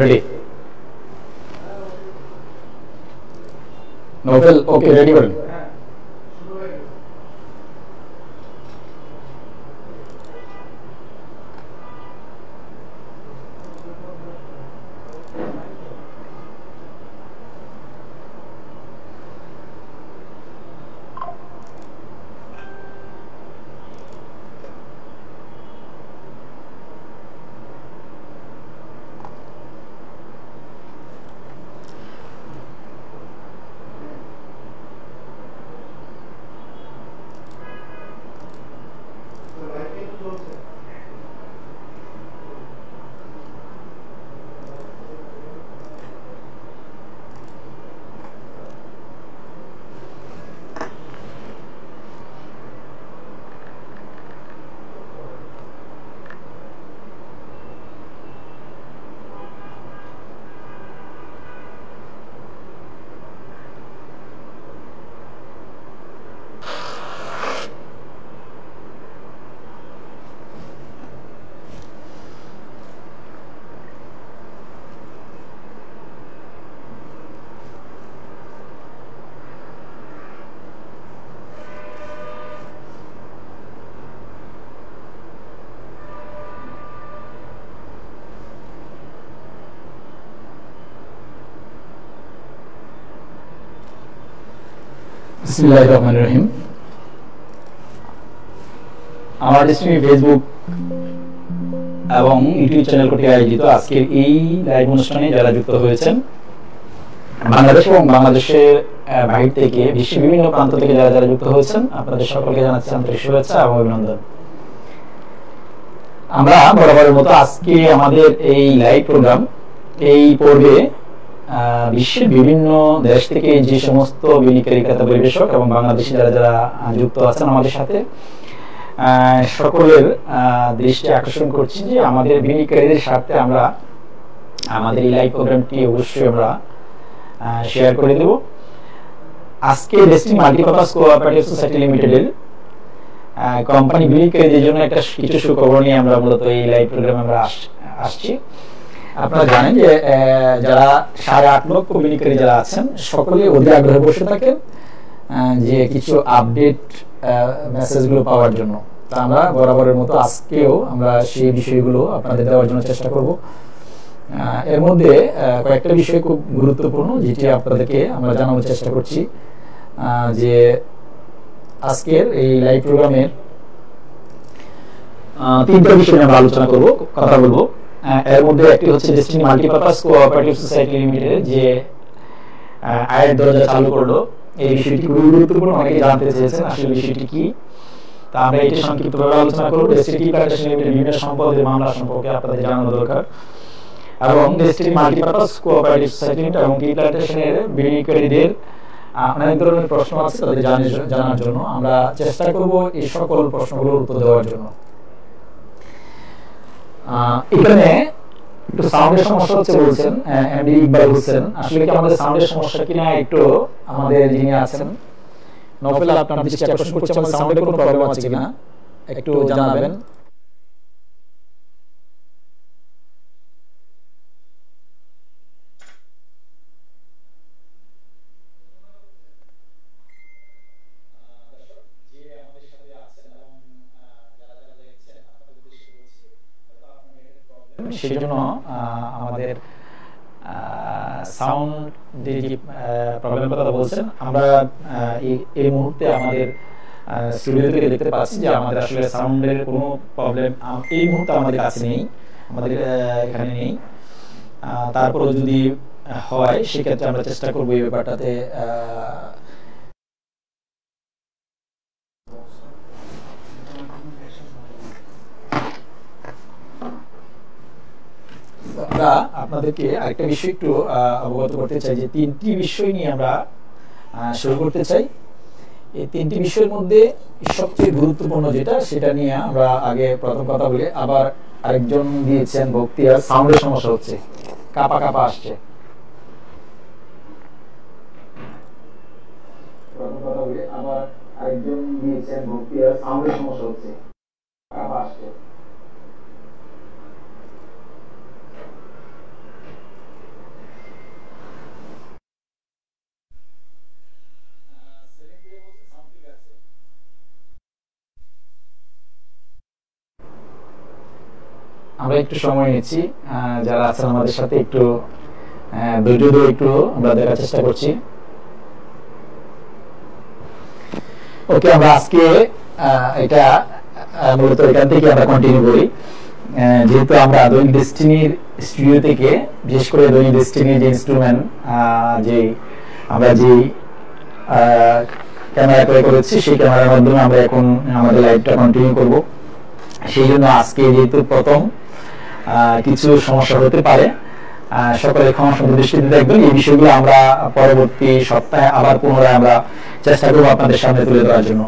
Ready Nobel okay ready করেন বিসমিল্লাহিররহমানিররহিম আমার destiny Facebook এবং ইউটিউব চ্যানেল কর্তৃক আয়োজিত আজকের এই লাইভ অনুষ্ঠানে যারা যুক্ত হয়েছেন বাংলাদেশ এবং বাংলাদেশের বাইরে থেকে বিশ্বের বিভিন্ন প্রান্ত থেকে যারা যারা যুক্ত হয়েছেন আপনাদের সকলকে জানাচ্ছি আন্তরিক শুভেচ্ছা এবং অভিনন্দন। আমরা বরাবরের মতো আজকে আমাদের এই লাইভ প্রোগ্রাম এই পর্বে বিশ্বের বিভিন্ন দেশ থেকে যে সমস্ত বিনিয়োগকারী ক্রেতা পরিবেশক এবং বাংলাদেশি যারা যারা যুক্ত আছেন আমাদের সাথে সকলের দৃষ্টি আকর্ষণ করছি যে আমাদের বিনিয়োগকারীদের স্বার্থে আমরা আমাদের এই লাইভ প্রোগ্রামটি অবশ্যই আমরা শেয়ার করে দেব। আজকে ডেস্টিনি মাল্টিপারপাস কোঅপারেটিভ সোসাইটি লিমিটেডের কোম্পানি বিনিয়োগকারীদের জন্য একটা কিছু সুখবর নিয়ে আমরা মূলত এই লাইভ প্রোগ্রামে আমরা আসছি। আপনারা জানেন যে যারা 8.5 লক্ষ বিনিয়োগকারী যারা আছেন সকলে অধীর আগ্রহে বসে থাকেন যে কিছু আপডেট মেসেজগুলো পাওয়ার জন্য। তা আমরা বরাবরের মতো আজকেও আমরা সেই বিষয়গুলো আপনাদের দেওয়ার জন্য চেষ্টা করব। এর মধ্যে কয়েকটা বিষয় খুব গুরুত্বপূর্ণ যেটি আপনাদেরকে আমরা জানানোর চেষ্টা করছি যে আজকের এই লাইভ প্রোগ্রামের 3টা বিষয় আমরা আলোচনা করব, কথা বলবো। এর মধ্যে একটি হচ্ছে destiny multipurpose cooperative society limited যে আয়ের দরজা চালু করলো, এই বিষয়টি খুবই গুরুত্বপূর্ণ, অনেকে জানতে চেয়েছেন আসলে বিষয়টি কি। তা আমরা এটি সংক্ষিপ্তভাবে আলোচনা করব। ডেস্টিনি প্ল্যান্টেশন লিমিটেড বিভিন্ন সম্পদের মামলা সম্পর্কে আপনাদের জানানো দরকার এবং destiny multipurpose cooperative society limited এবং টি প্ল্যান্টেশনের বিনিয়োগকারীদের অনেক ধরনের প্রশ্ন আছে তাদের জানার জন্য আমরা চেষ্টা করব এই সকল প্রশ্নগুলোর উত্তর দেওয়ার জন্য। এখানে একটু সাউন্ডের সমস্যা হচ্ছে বলছেন এমডি ইকবাল হোসেন, আসলে কি আমাদের সাউন্ডের সমস্যা কিনা একটু আমাদের যিনি আছেন নফেল আপনার দৃষ্টি আকর্ষণ করছে আমাদের সাউন্ডের কোনো প্রবলেম আছে কিনা একটু জানাবেন। সেজন্য আমাদের সাউন্ড যে প্রবলেমের কথা বলছেন আমরা এই মুহূর্তে আমাদের স্টুডিও থেকে দেখতে পাচ্ছি যে আমাদের আসলে সাউন্ডের কোনো প্রবলেম এই মুহূর্তে আমাদের কাছে নেই, আমাদের এখানে নেই। তারপরে যদি হয় সেক্ষেত্রে আমরা চেষ্টা করবো এই ব্যাপারটাতে আমরা আপনাদেরকে আরেকটা বিষয় একটু অবগত করতে চাই যে 3টি বিষয় নিয়ে আমরা শুরু করতে চাই। এই 3টি বিষয়ের মধ্যে সবচেয়ে গুরুত্বপূর্ণ যেটা সেটা নিয়ে আমরা আগে প্রথম কথা বলি। আবার আরেকজন দিয়েছেন বক্তিয়ার সাউন্ডের সমস্যা হচ্ছে, কাপা কাপা আসছে। প্রথম কথা বলি আবার আরেকজন দিয়েছেন বক্তিয়ার সাউন্ডের সমস্যা হচ্ছে, কাপা আসছে। আমরা একটু সময় নিচ্ছি, যারা আছেন আমাদের সাথে একটু ধৈর্য ধরে একটু আমরা দেখার চেষ্টা করছি। ওকে, আমরা আজকে এটা মূলত এখান থেকে আমরা কন্টিনিউ করি। যেহেতু আমরা দৈনিক ডেস্টিনির স্টুডিও থেকে, বিশেষ করে দৈনিক ডেস্টিনির যে ইনস্ট্রুমেন্ট, যে আমরা যে ক্যামেরা ক্রয় করেছি, সেই ক্যামেরার মাধ্যমে আমরা এখন আমাদের লাইভটা কন্টিনিউ করব। সেই জন্য আজকে যেহেতু প্রথম, কিছু সমস্যা হতে পারে, সকলে ক্ষমা সুন্দর দৃষ্টিতে দেখবেন। এই বিষয়গুলো আমরা পরবর্তী সপ্তাহে আবার পুনরায় আমরা চেষ্টা করবো আপনাদের সামনে তুলে ধরার জন্য।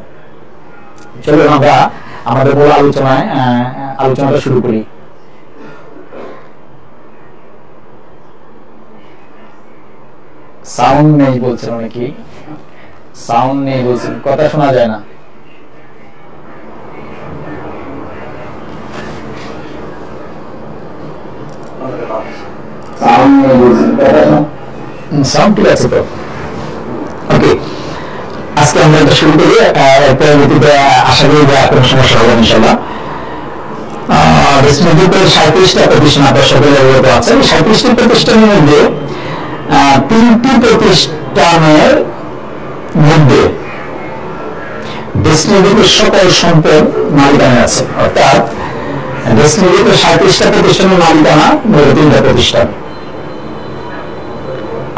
চলুন আমরা আমাদের মূল আলোচনাটা শুরু করি। সাউন্ড নেই বলছেন অনেকেই, সাউন্ড নেই বলছেন, কথা শোনা যায় না। সাউন্ড ঠিক আছে তো? ওকে, আজকে আমরা এটা শুরু করি। পরবর্তীতে আশা করি যে কোনো সমস্যা হবে ইনশাআল্লাহ। 37টা প্রতিষ্ঠান আপনার সকলে অবগত আছেন। 37টি প্রতিষ্ঠানের মধ্যে 3টি প্রতিষ্ঠানের মধ্যে ডেস্টিনি গ্রুপের সকল সম্পদ মালিকানায় আছে, অর্থাৎ ডেস্টিনি গ্রুপের 37টা প্রতিষ্ঠানের মালিকানা মূলত 3টা প্রতিষ্ঠান।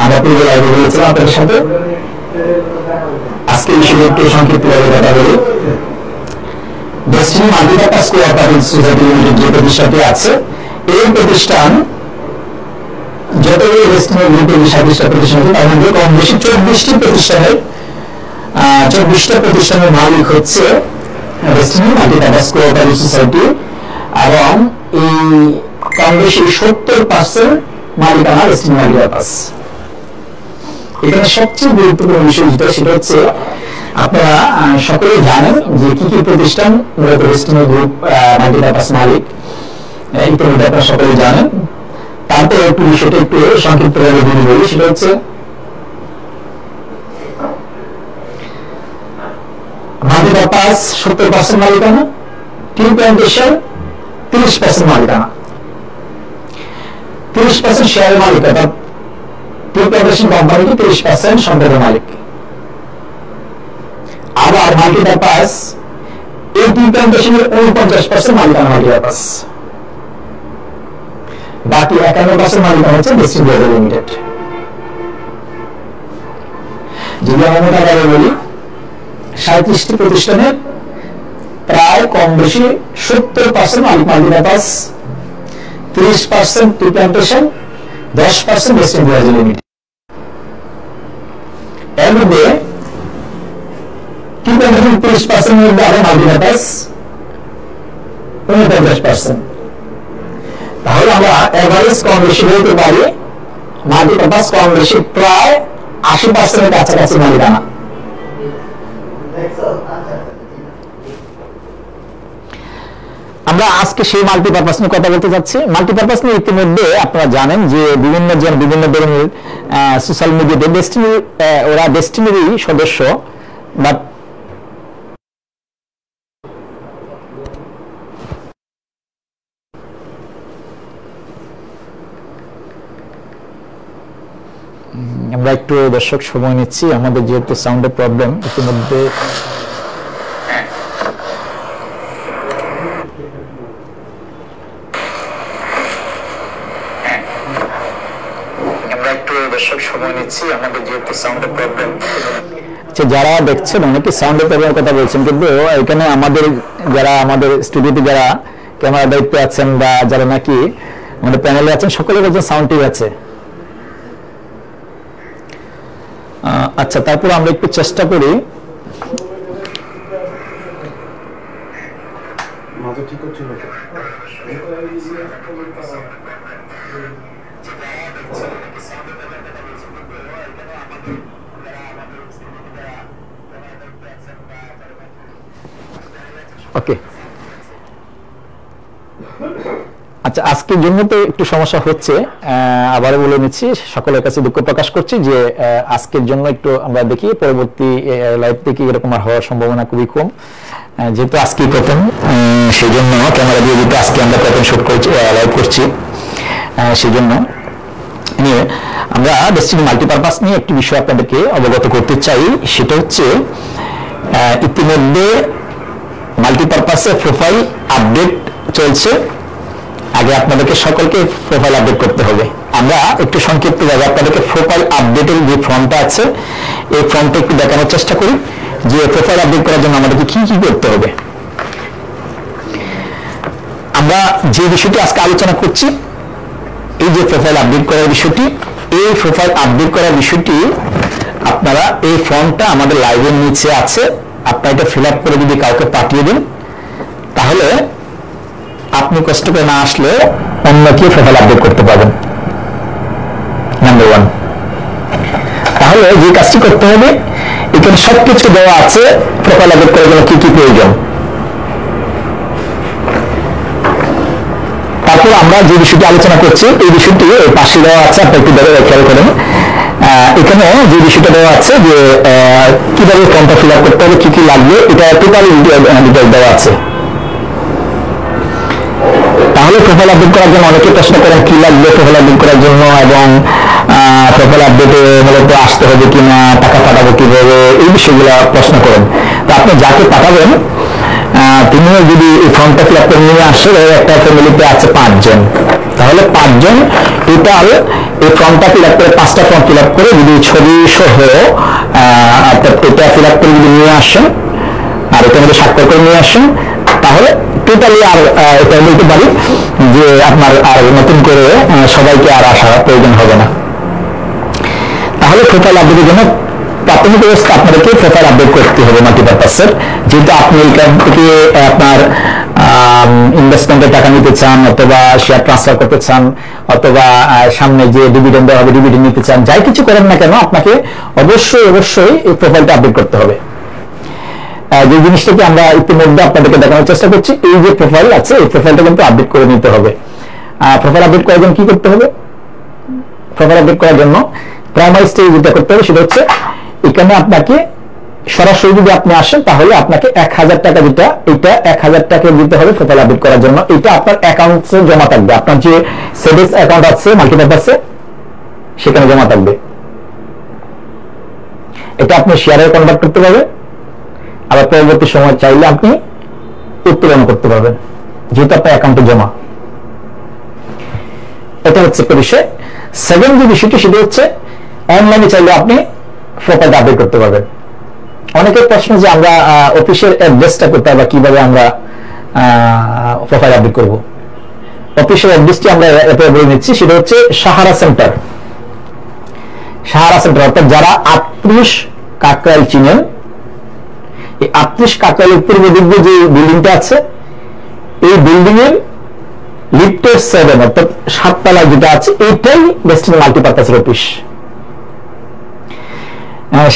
আমরা পূর্বে লাইভে বলেছিলাম আপনাদের সাথে। আজকে বিষয়ে একটু সংক্ষিপ্তভাবে কথা বলি। Destiny multipurpose cooperative society limited যে প্রতিষ্ঠানটি আছে, এই প্রতিষ্ঠান যতগুলো ডেস্টিনি গ্রুপের 37টা প্রতিষ্ঠান আছে, তার মধ্যে কম বেশি 24টা প্রতিষ্ঠানের মালিক হচ্ছে ডেস্টিনি মাল্টিপারপাস কোঅপারেটিভ সোসাইটি, এবং এই কম বেশি 70% মালিকানা ডেস্টিনি মাল্টিপারপাস। এখানে সবচেয়ে গুরুত্বপূর্ণ বিষয় যেটা, সেটা হচ্ছে আপনারা সকলেই জানেন যে কি কি প্রতিষ্ঠান মূলত ডেস্টিনি গ্রুপ মাল্টিপারপাস মালিক, ইতিমধ্যে আপনারা সকলেই জানেন। তারপরে একটু বিষয়টা একটু সংক্ষিপ্তভাবে বলি। সেটা হচ্ছে মাল্টিপারপাস 70% মালিকানা, টি প্ল্যান্টেশন 30% মালিকানা, 30% শেয়ারের মালিক, অর্থাৎ টি প্ল্যান্টেশন কোম্পানিটি 30% সম্পদের মালিক। আবার মাল্টিপারপাস এই টি প্ল্যান্টেশনের 49% মালিকানা মাল্টিপারপাস, বাকি 51% মালিকানা হচ্ছে ডেস্টিনি গ্লোবাল লিমিটেড। যদি আমরা মোটামুটি বলি, 37টি প্রতিষ্ঠানের প্রায় কম বেশি 70% মালিক মাল্টিপারপাস, 30% টি প্ল্যান্টেশন, 10% ডেস্টিনি গ্লোবাল লিমিটেড। এর মধ্যে টি প্ল্যান্টেশন 30% মধ্যে আবার মাল্টিপারপাস 49%। তাহলে আমরা এভারেজ কম বেশি বলতে পারি মাল্টিপারপাস কম বেশি প্রায় 80% কাছাকাছি মালিকানা। আমরা আজকে সেই মাল্টিপারপাস নিয়ে কথা বলতে যাচ্ছি। মাল্টিপারপাস নিয়ে ইতিমধ্যে আপনারা জানেন যে বিভিন্ন ধরনের সোশ্যাল মিডিয়াতে ডেস্টিনি, ওরা ডেস্টিনিরই সদস্য, বাট আমরা একটু দর্শক সময় নিচ্ছি, আমাদের যেহেতু সাউন্ডের প্রবলেম ইতিমধ্যে। যারা দেখছেন অনেকে সাউন্ডের প্রবলেমের কথা বলছেন, কিন্তু এখানে আমাদের আমাদের স্টুডিওতে যারা ক্যামেরা দায়িত্বে আছেন বা যারা নাকি আমাদের প্যানেলে আছেন, সকলে বলছেন সাউন্ড ঠিক আছে। আচ্ছা, তারপর আমরা একটু চেষ্টা করি। ওকে, আচ্ছা আচ্ছা, আজকের জন্য তো একটু সমস্যা হচ্ছে, আবারও বলে নিচ্ছি, সকলের কাছে দুঃখ প্রকাশ করছি যে আজকের জন্য একটু আমরা দেখি, পরবর্তী লাইভ থেকে এরকম আর হওয়ার সম্ভাবনা খুবই কম, যেহেতু আজকে প্রথম, সেই জন্য ক্যামেরা দিয়ে যেহেতু আজকে আমরা প্রথম শুট করছি, লাইভ করছি, সেই জন্য নিয়ে আমরা ডেস্টিনি মাল্টিপারপাস নিয়ে একটি বিষয় আপনাদেরকে অবগত করতে চাই। সেটা হচ্ছে ইতিমধ্যে মাল্টিপারপাসে প্রোফাইল আপডেট চলছে। আগে আপনাদেরকে সকলকে প্রোফাইল আপডেট করতে হবে। আমরা একটু সংক্ষিপ্তভাবে আপনাদেরকে প্রোফাইল আপডেটের যে ফর্মটা আছে এই ফর্মটা একটু দেখানোর চেষ্টা করি যে প্রোফাইল আপডেট করার জন্য আমাদেরকে কি কি করতে হবে। আমরা যে বিষয়টি আজকে আলোচনা করছি, এই যে প্রোফাইল আপডেট করার বিষয়টি, এই প্রোফাইল আপডেট করার বিষয়টি আপনারা এই ফর্মটা আমাদের লাইভের নিচে আছে, আপনারা এটা ফিল আপ করে যদি কাউকে পাঠিয়ে দেন তাহলে আপনি কষ্ট করে না আসলে অন্য কেউ প্রোফাইল আপডেট করতে পারবেন। নাম্বার 1, তাহলে যে কাজটি করতে হবে, এখানে সবকিছু দেওয়া আছে প্রোফাইল আপডেট করার জন্য কি কি প্রয়োজন। তারপর আমরা যে বিষয়টি আলোচনা করছি এই বিষয়টি এই পাশে দেওয়া আছে, আপনি একটু খেয়াল করেন। এখানে যে বিষয়টা দেওয়া আছে যে কিভাবে ফর্মটা ফিল আপ করতে হবে, কি কি লাগবে, এটা টোটাল ডিটেইলস দেওয়া আছে। তাহলে প্রোফাইল আপডেট করার জন্য অনেকে প্রশ্ন করেন কি লাগবে প্রোফাইল আপডেট করার জন্য, এবং প্রোফাইল আপডেটে মূলত আসতে হবে কিনা, টাকা পাঠাবো কিভাবে, এই বিষয়গুলো প্রশ্ন করেন। তো আপনি যাকে পাঠাবেন তিনি যদি এই ফর্মটা ফিল আপ করে নিয়ে আসে, একটা ফ্যামিলিতে আছে 5 জন, তাহলে 5 জন টোটাল এই ফর্মটা ফিল আপ করে 5টা ফর্ম ফিল আপ করে যদি ছবি সহ এটা ফিল আপ করে যদি নিয়ে আসেন আর এটার মধ্যে স্বাক্ষর করে নিয়ে আসেন, তাহলে টোটালি আর এটা বলতে পারি যে আপনার আর নতুন করে সবাইকে আর আসার প্রয়োজন হবে না। তাহলে প্রোফাইল আপডেটের জন্য প্রাথমিক অবস্থা আপনাদেরকে প্রোফাইল আপডেট করতে হবে মাল্টিপারপাসের, যেহেতু আপনি এখান থেকে আপনার ইনভেস্টমেন্টের টাকা নিতে চান, অথবা শেয়ার ট্রান্সফার করতে চান, অথবা সামনে যে ডিভিডেন্ড দেওয়া হবে ডিভিডেন্ড নিতে চান, যাই কিছু করেন না কেন আপনাকে অবশ্যই এই প্রোফাইলটা আপডেট করতে হবে। যে জিনিসটাকে আমরা ইতিমধ্যে আপনাদেরকে দেখানোর চেষ্টা করছি, এই যে প্রোফাইল আছে এই প্রোফাইলটা কিন্তু আপডেট করে নিতে হবে। প্রোফাইল আপডেট করার জন্য কি করতে হবে? প্রোফাইল আপডেট করার জন্য প্রাইমারি স্টেজ যেটা করতে হবে সেটা হচ্ছে, এখানে আপনাকে সরাসরি যদি আপনি আসেন তাহলে আপনাকে 1000 টাকা, যেটা এটা 1000 টাকা দিতে হবে প্রোফাইল আপডেট করার জন্য। এটা আপনার অ্যাকাউন্টে জমা থাকবে, আপনার যে সেভিংস অ্যাকাউন্ট আছে মাল্টিপারপাসে সেখানে জমা থাকবে। এটা আপনি শেয়ারে কনভার্ট করতে পারবেন, আবার পরবর্তী সময় চাইলে আপনি উত্তোলন করতে পারবেন, যেহেতু আপনার অ্যাকাউন্টে জমা। এটা হচ্ছে একটা বিষয়। সেকেন্ড যে বিষয়টি সেটা হচ্ছে অনলাইনে চাইলে আপনি প্রোফাইল আপডেট করতে পারবেন। অনেকের প্রশ্ন যে আমরা অফিসের অ্যাড্রেসটা কোথায় বা কিভাবে আমরা প্রোফাইল আপডেট করব। অফিসের অ্যাড্রেসটি আমরা এরপরে বলে নিচ্ছি, সেটা হচ্ছে সাহারা সেন্টার। সাহারা সেন্টার অর্থাৎ যারা 38 কাকরাইল চিনেন, এই 38 কাকরাইলের পূর্ব দিকে যে বিল্ডিংটা আছে এই বিল্ডিং এর লিফটের 7 অর্থাৎ 7 তলায় যেটা আছে এইটাই ডেস্টিনি মাল্টিপারপাসের অফিস।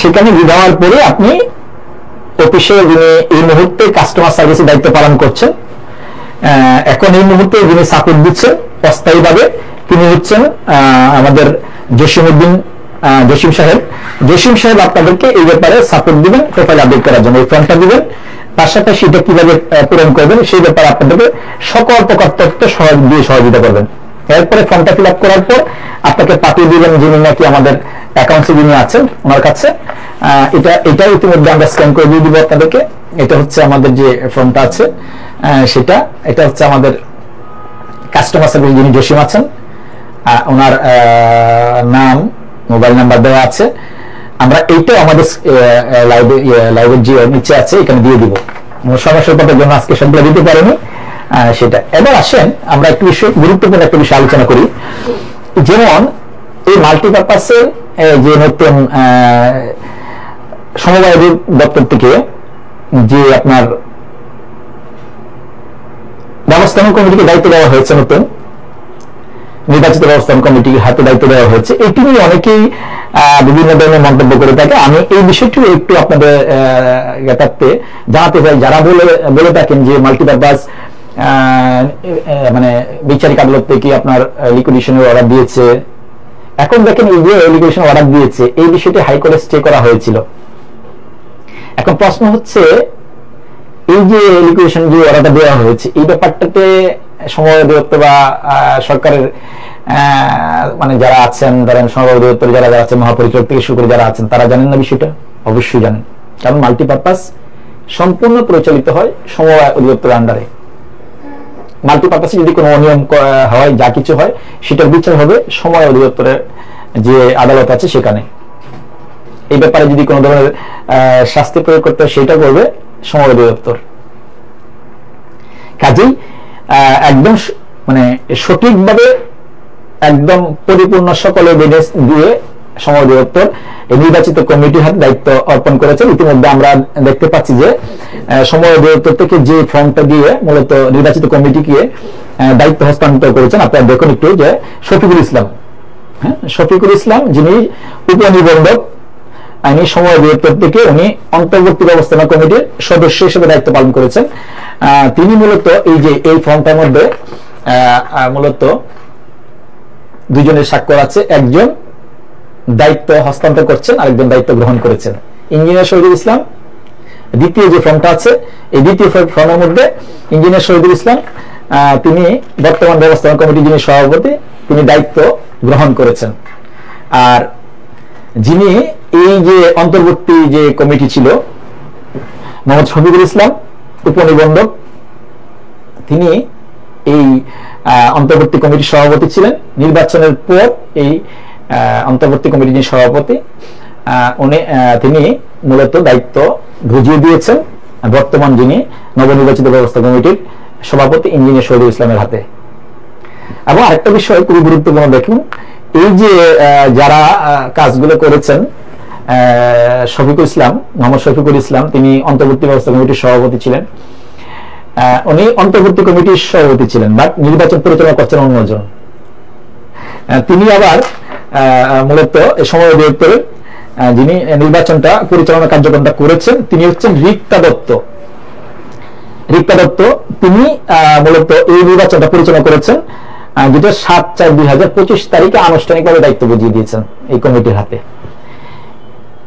সেখানে যাওয়ার পরে আপনি অফিসে যিনি এই মুহূর্তে কাস্টমার সার্ভিসের দায়িত্ব পালন করছেন, এখন এই মুহূর্তে যিনি সাপোর্ট দিচ্ছেন অস্থায়ীভাবে, তিনি হচ্ছেন আমাদের জসিম সাহেব। জসিম সাহেব আপনাদেরকে এই ব্যাপারে সাপোর্ট দিবেন প্রোফাইল আপডেট করার জন্য, এই ফর্মটা দিবেন, তার সাথে সেটা কিভাবে পূরণ করবেন সেই ব্যাপারে আপনাদেরকে সকল প্রকার তথ্য দিয়ে সহযোগিতা করবেন। এরপরে ফর্মটা ফিল আপ করার পর আপনাকে পাঠিয়ে দিবেন যিনি নাকি আমাদের অ্যাকাউন্টে যিনি আছেন ওনার কাছে। এটা ইতিমধ্যে আমরা স্ক্যান করে দিয়ে দিব আপনাদেরকে। এটা হচ্ছে আমাদের যে ফর্মটা আছে সেটা, এটা হচ্ছে আমাদের কাস্টমার সার্ভিস যিনি জসিম আছেন, ওনার নাম মোবাইল নাম্বার দেওয়া আছে। আমরা এইটাও আমাদের লাইভের যে নিচে আছে এখানে দিয়ে দিব। সমস্যার জন্য আজকে সবগুলো দিতে পারিনি সেটা। এবার আসেন আমরা একটু বিষয়, গুরুত্বপূর্ণ একটা বিষয় আলোচনা করি। যেমন এই মাল্টিপারপাসের যে নতুন সমবায় দপ্তর থেকে যে আপনার ব্যবস্থাপনা কমিটিকে দায়িত্ব দেওয়া হয়েছে, নতুন নির্বাচিত ব্যবস্থাপনা কমিটির হাতে দায়িত্ব দেওয়া হয়েছে, এটি নিয়ে অনেকেই বিভিন্ন ধরনের মন্তব্য করে থাকে। আমি এই বিষয়টি একটু আপনাদের জানাতে চাই, যারা বলে থাকেন যে মাল্টিপারপাস মানে বিচারিক আদালত থেকে আপনার লিকুইডেশনের অর্ডার দিয়েছে। এখন দেখেন এই যে লিকুইডেশন অর্ডার দিয়েছে, এই বিষয়টি হাইকোর্টে স্টে করা হয়েছিল। এখন প্রশ্ন হচ্ছে এই যে লিকুইডেশন যে অর্ডারটা দেওয়া হয়েছে, এই ব্যাপারটাতে সমবায় অধিদপ্তর বা সরকারের মানে যারা আছেন, ধরেন সমবায় অধিদপ্তর যারা আছেন, মহাপরিচালক থেকে শুরু করে যারা আছেন, তারা জানেন না বিষয়টা? অবশ্যই জানেন, কারণ মাল্টিপারপাস সম্পূর্ণ পরিচালিত হয় সমবায় অধিদপ্তরের আন্ডারে। মাল্টিপারপাসে যদি কোনো অনিয়ম হয়, যা কিছু হয়, সেটার বিচার হবে সমবায় অধিদপ্তরের যে আদালত আছে সেখানে। এই ব্যাপারে যদি কোনো ধরনের শাস্তি প্রয়োগ করতে হয়, সেটা করবে সমবায় অধিদপ্তর। কাজেই একদম মানে সঠিকভাবে একদম পরিপূর্ণ সকল এভিডেন্স দিয়ে সমবায় অধিদপ্তর নির্বাচিত কমিটির হাতে দায়িত্ব অর্পণ করেছেন। ইতিমধ্যে আমরা দেখতে পাচ্ছি যে সমবায় অধিদপ্তর থেকে যে ফর্মটা দিয়ে মূলত নির্বাচিত কমিটিকে দায়িত্ব হস্তান্তর করেছেন, আপনারা দেখুন একটু, যে শফিকুল ইসলাম, হ্যাঁ, শফিকুল ইসলাম যিনি উপনিবন্ধক, আইনি সমবায় অধিদপ্তর থেকে উনি অন্তর্বর্তী ব্যবস্থাপনা কমিটির সদস্য হিসেবে দায়িত্ব পালন করেছেন। তিনি মূলত এই যে এই ফর্মটার মধ্যে মূলত দুজনের স্বাক্ষর আছে, একজন দায়িত্ব হস্তান্তর করছেন, আরেকজন দায়িত্ব গ্রহণ করেছেন। ইঞ্জিনিয়ার শহীদুল ইসলাম, দ্বিতীয় যে ফর্মটা আছে, এই দ্বিতীয় ফর্মের মধ্যে ইঞ্জিনিয়ার শহীদুল ইসলাম তিনি বর্তমান ব্যবস্থাপনা কমিটির যিনি সভাপতি, তিনি দায়িত্ব গ্রহণ করেছেন। আর যিনি এই যে অন্তর্বর্তী যে কমিটি ছিল, মোহাম্মদ শফিকুল ইসলাম উপনিবন্ধক, তিনি এই অন্তর্বর্তী কমিটির সভাপতি ছিলেন। নির্বাচনের পর এই অন্তর্বর্তী কমিটির যিনি সভাপতি, তিনি মূলত দায়িত্ব বুঝিয়ে দিয়েছেন বর্তমান যিনি নবনির্বাচিত ব্যবস্থা কমিটির সভাপতি ইঞ্জিনিয়ার শহীদুল ইসলামের হাতে। এবং আরেকটা বিষয় খুবই গুরুত্বপূর্ণ, দেখুন এই যে যারা কাজগুলো করেছেন, শফিকুল ইসলাম, মোহাম্মদ শফিকুল ইসলাম, তিনি অন্তর্বর্তী ব্যবস্থা কমিটির সভাপতি ছিলেন। উনি অন্তর্বর্তী কমিটির সভাপতি ছিলেন, বাট নির্বাচন পরিচালনা করছেন অন্যজন। তিনি আবার মূলত সমবায় অধিদপ্তরের যিনি নির্বাচনটা পরিচালনা কার্যক্রমটা করেছেন, তিনি হচ্ছেন রিক্তা দত্ত। রিক্তা দত্ত তিনি মূলত এই নির্বাচনটা পরিচালনা করেছেন, যেটা 7/4/2025 তারিখে আনুষ্ঠানিকভাবে দায়িত্ব বুঝিয়ে দিয়েছেন এই কমিটির হাতে।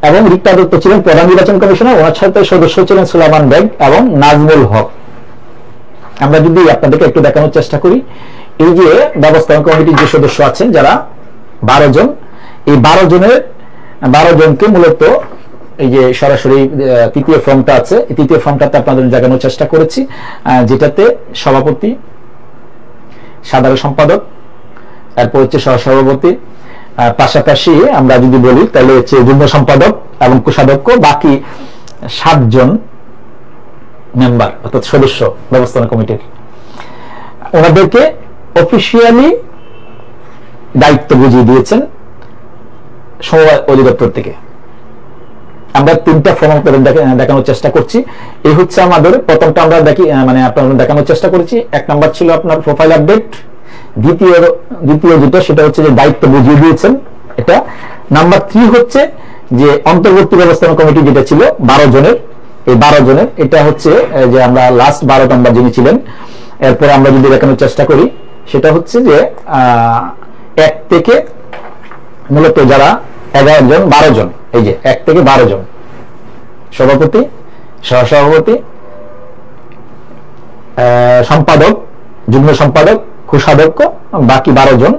এবং রিক্তা দত্ত ছিলেন প্রধান নির্বাচন কমিশনার, ওনার সাথে সদস্য ছিলেন সুলাইমান বেগ এবং নাজমুল হক। আমরা যদি আপনাদেরকে একটু দেখানোর চেষ্টা করি, এই যে ব্যবস্থাপনা কমিটির যে সদস্য আছেন যারা 12 জন, এই 12 জনকে মূলত এই যে সরাসরি তৃতীয় ফর্মটা আছে, এই তৃতীয় ফর্মটাতে আপনাদের দেখানোর চেষ্টা করেছি, যেটাতে সভাপতি, সাধারণ সম্পাদক, এরপর হচ্ছে সহসভাপতি, পাশাপাশি আমরা যদি বলি তাহলে হচ্ছে যুগ্ম সম্পাদক এবং কোষাধ্যক্ষ, বাকি 7 জন মেম্বার অর্থাৎ সদস্য ব্যবস্থাপনা কমিটির, ওনাদেরকে অফিসিয়ালি দায়িত্ব বুঝিয়ে দিয়েছেন সমবায় অধিদপ্তর থেকে। আমরা 3টা ফর্ম দেখানোর চেষ্টা করছি। এই হচ্ছে আমাদের প্রথমটা, আমরা দেখি মানে আপনাদের দেখানোর চেষ্টা করেছি। 1 নাম্বার ছিল আপনার প্রোফাইল আপডেট, দ্বিতীয় যেটা সেটা হচ্ছে যে দায়িত্ব বুঝিয়ে দিয়েছেন, এটা। নাম্বার 3 হচ্ছে যে অন্তর্বর্তী ব্যবস্থাপনা কমিটি যেটা ছিল 12 জনের, এই 12 জনের এটা হচ্ছে যে আমরা লাস্ট 12 নাম্বার যিনি ছিলেন। এরপরে আমরা যদি দেখানোর চেষ্টা করি, সেটা হচ্ছে যে 1 থেকে মূলত যারা 11 জন 12 জন, এই যে 1 থেকে 12 জন সভাপতি, সহসভাপতি, সম্পাদক, যুগ্ম সম্পাদক, কোষাধ্যক্ষ, বাকি 12 জন,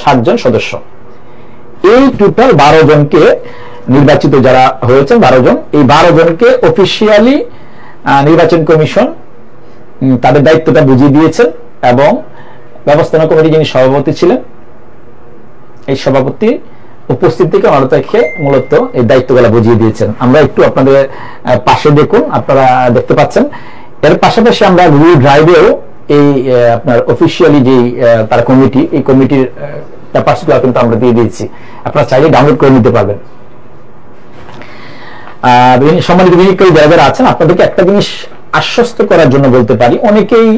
7 জন সদস্য। এই টোটাল 12 জনকে নির্বাচিত যারা হয়েছেন 12 জন, এই 12 জনকে অফিসিয়ালি নির্বাচন কমিশন তাদের দায়িত্বটা বুঝিয়ে দিয়েছেন। এবং ব্যবস্থাপনা কমিটি যিনি সভাপতি ছিলেন, এই সভাপতি উপস্থিত থেকে ওনারা তাকে মূলত এই দায়িত্বগুলো বুঝিয়ে দিয়েছেন। আমরা একটু আপনাদের পাশে দেখুন, আপনারা দেখতে পাচ্ছেন। এর পাশাপাশি আমরা গুগল ড্রাইভেও এই আপনার অফিসিয়ালি যে তার কমিটি, এই কমিটির পেপারসগুলো কিন্তু আমরা দিয়ে দিয়েছি, আপনারা চাইলে ডাউনলোড করে নিতে পারবেন। সম্মানিত বিনিয়োগকারী যারা যারা আছেন, আপনাদেরকে একটা জিনিস আশ্বস্ত করার জন্য বলতে পারি, অনেকেই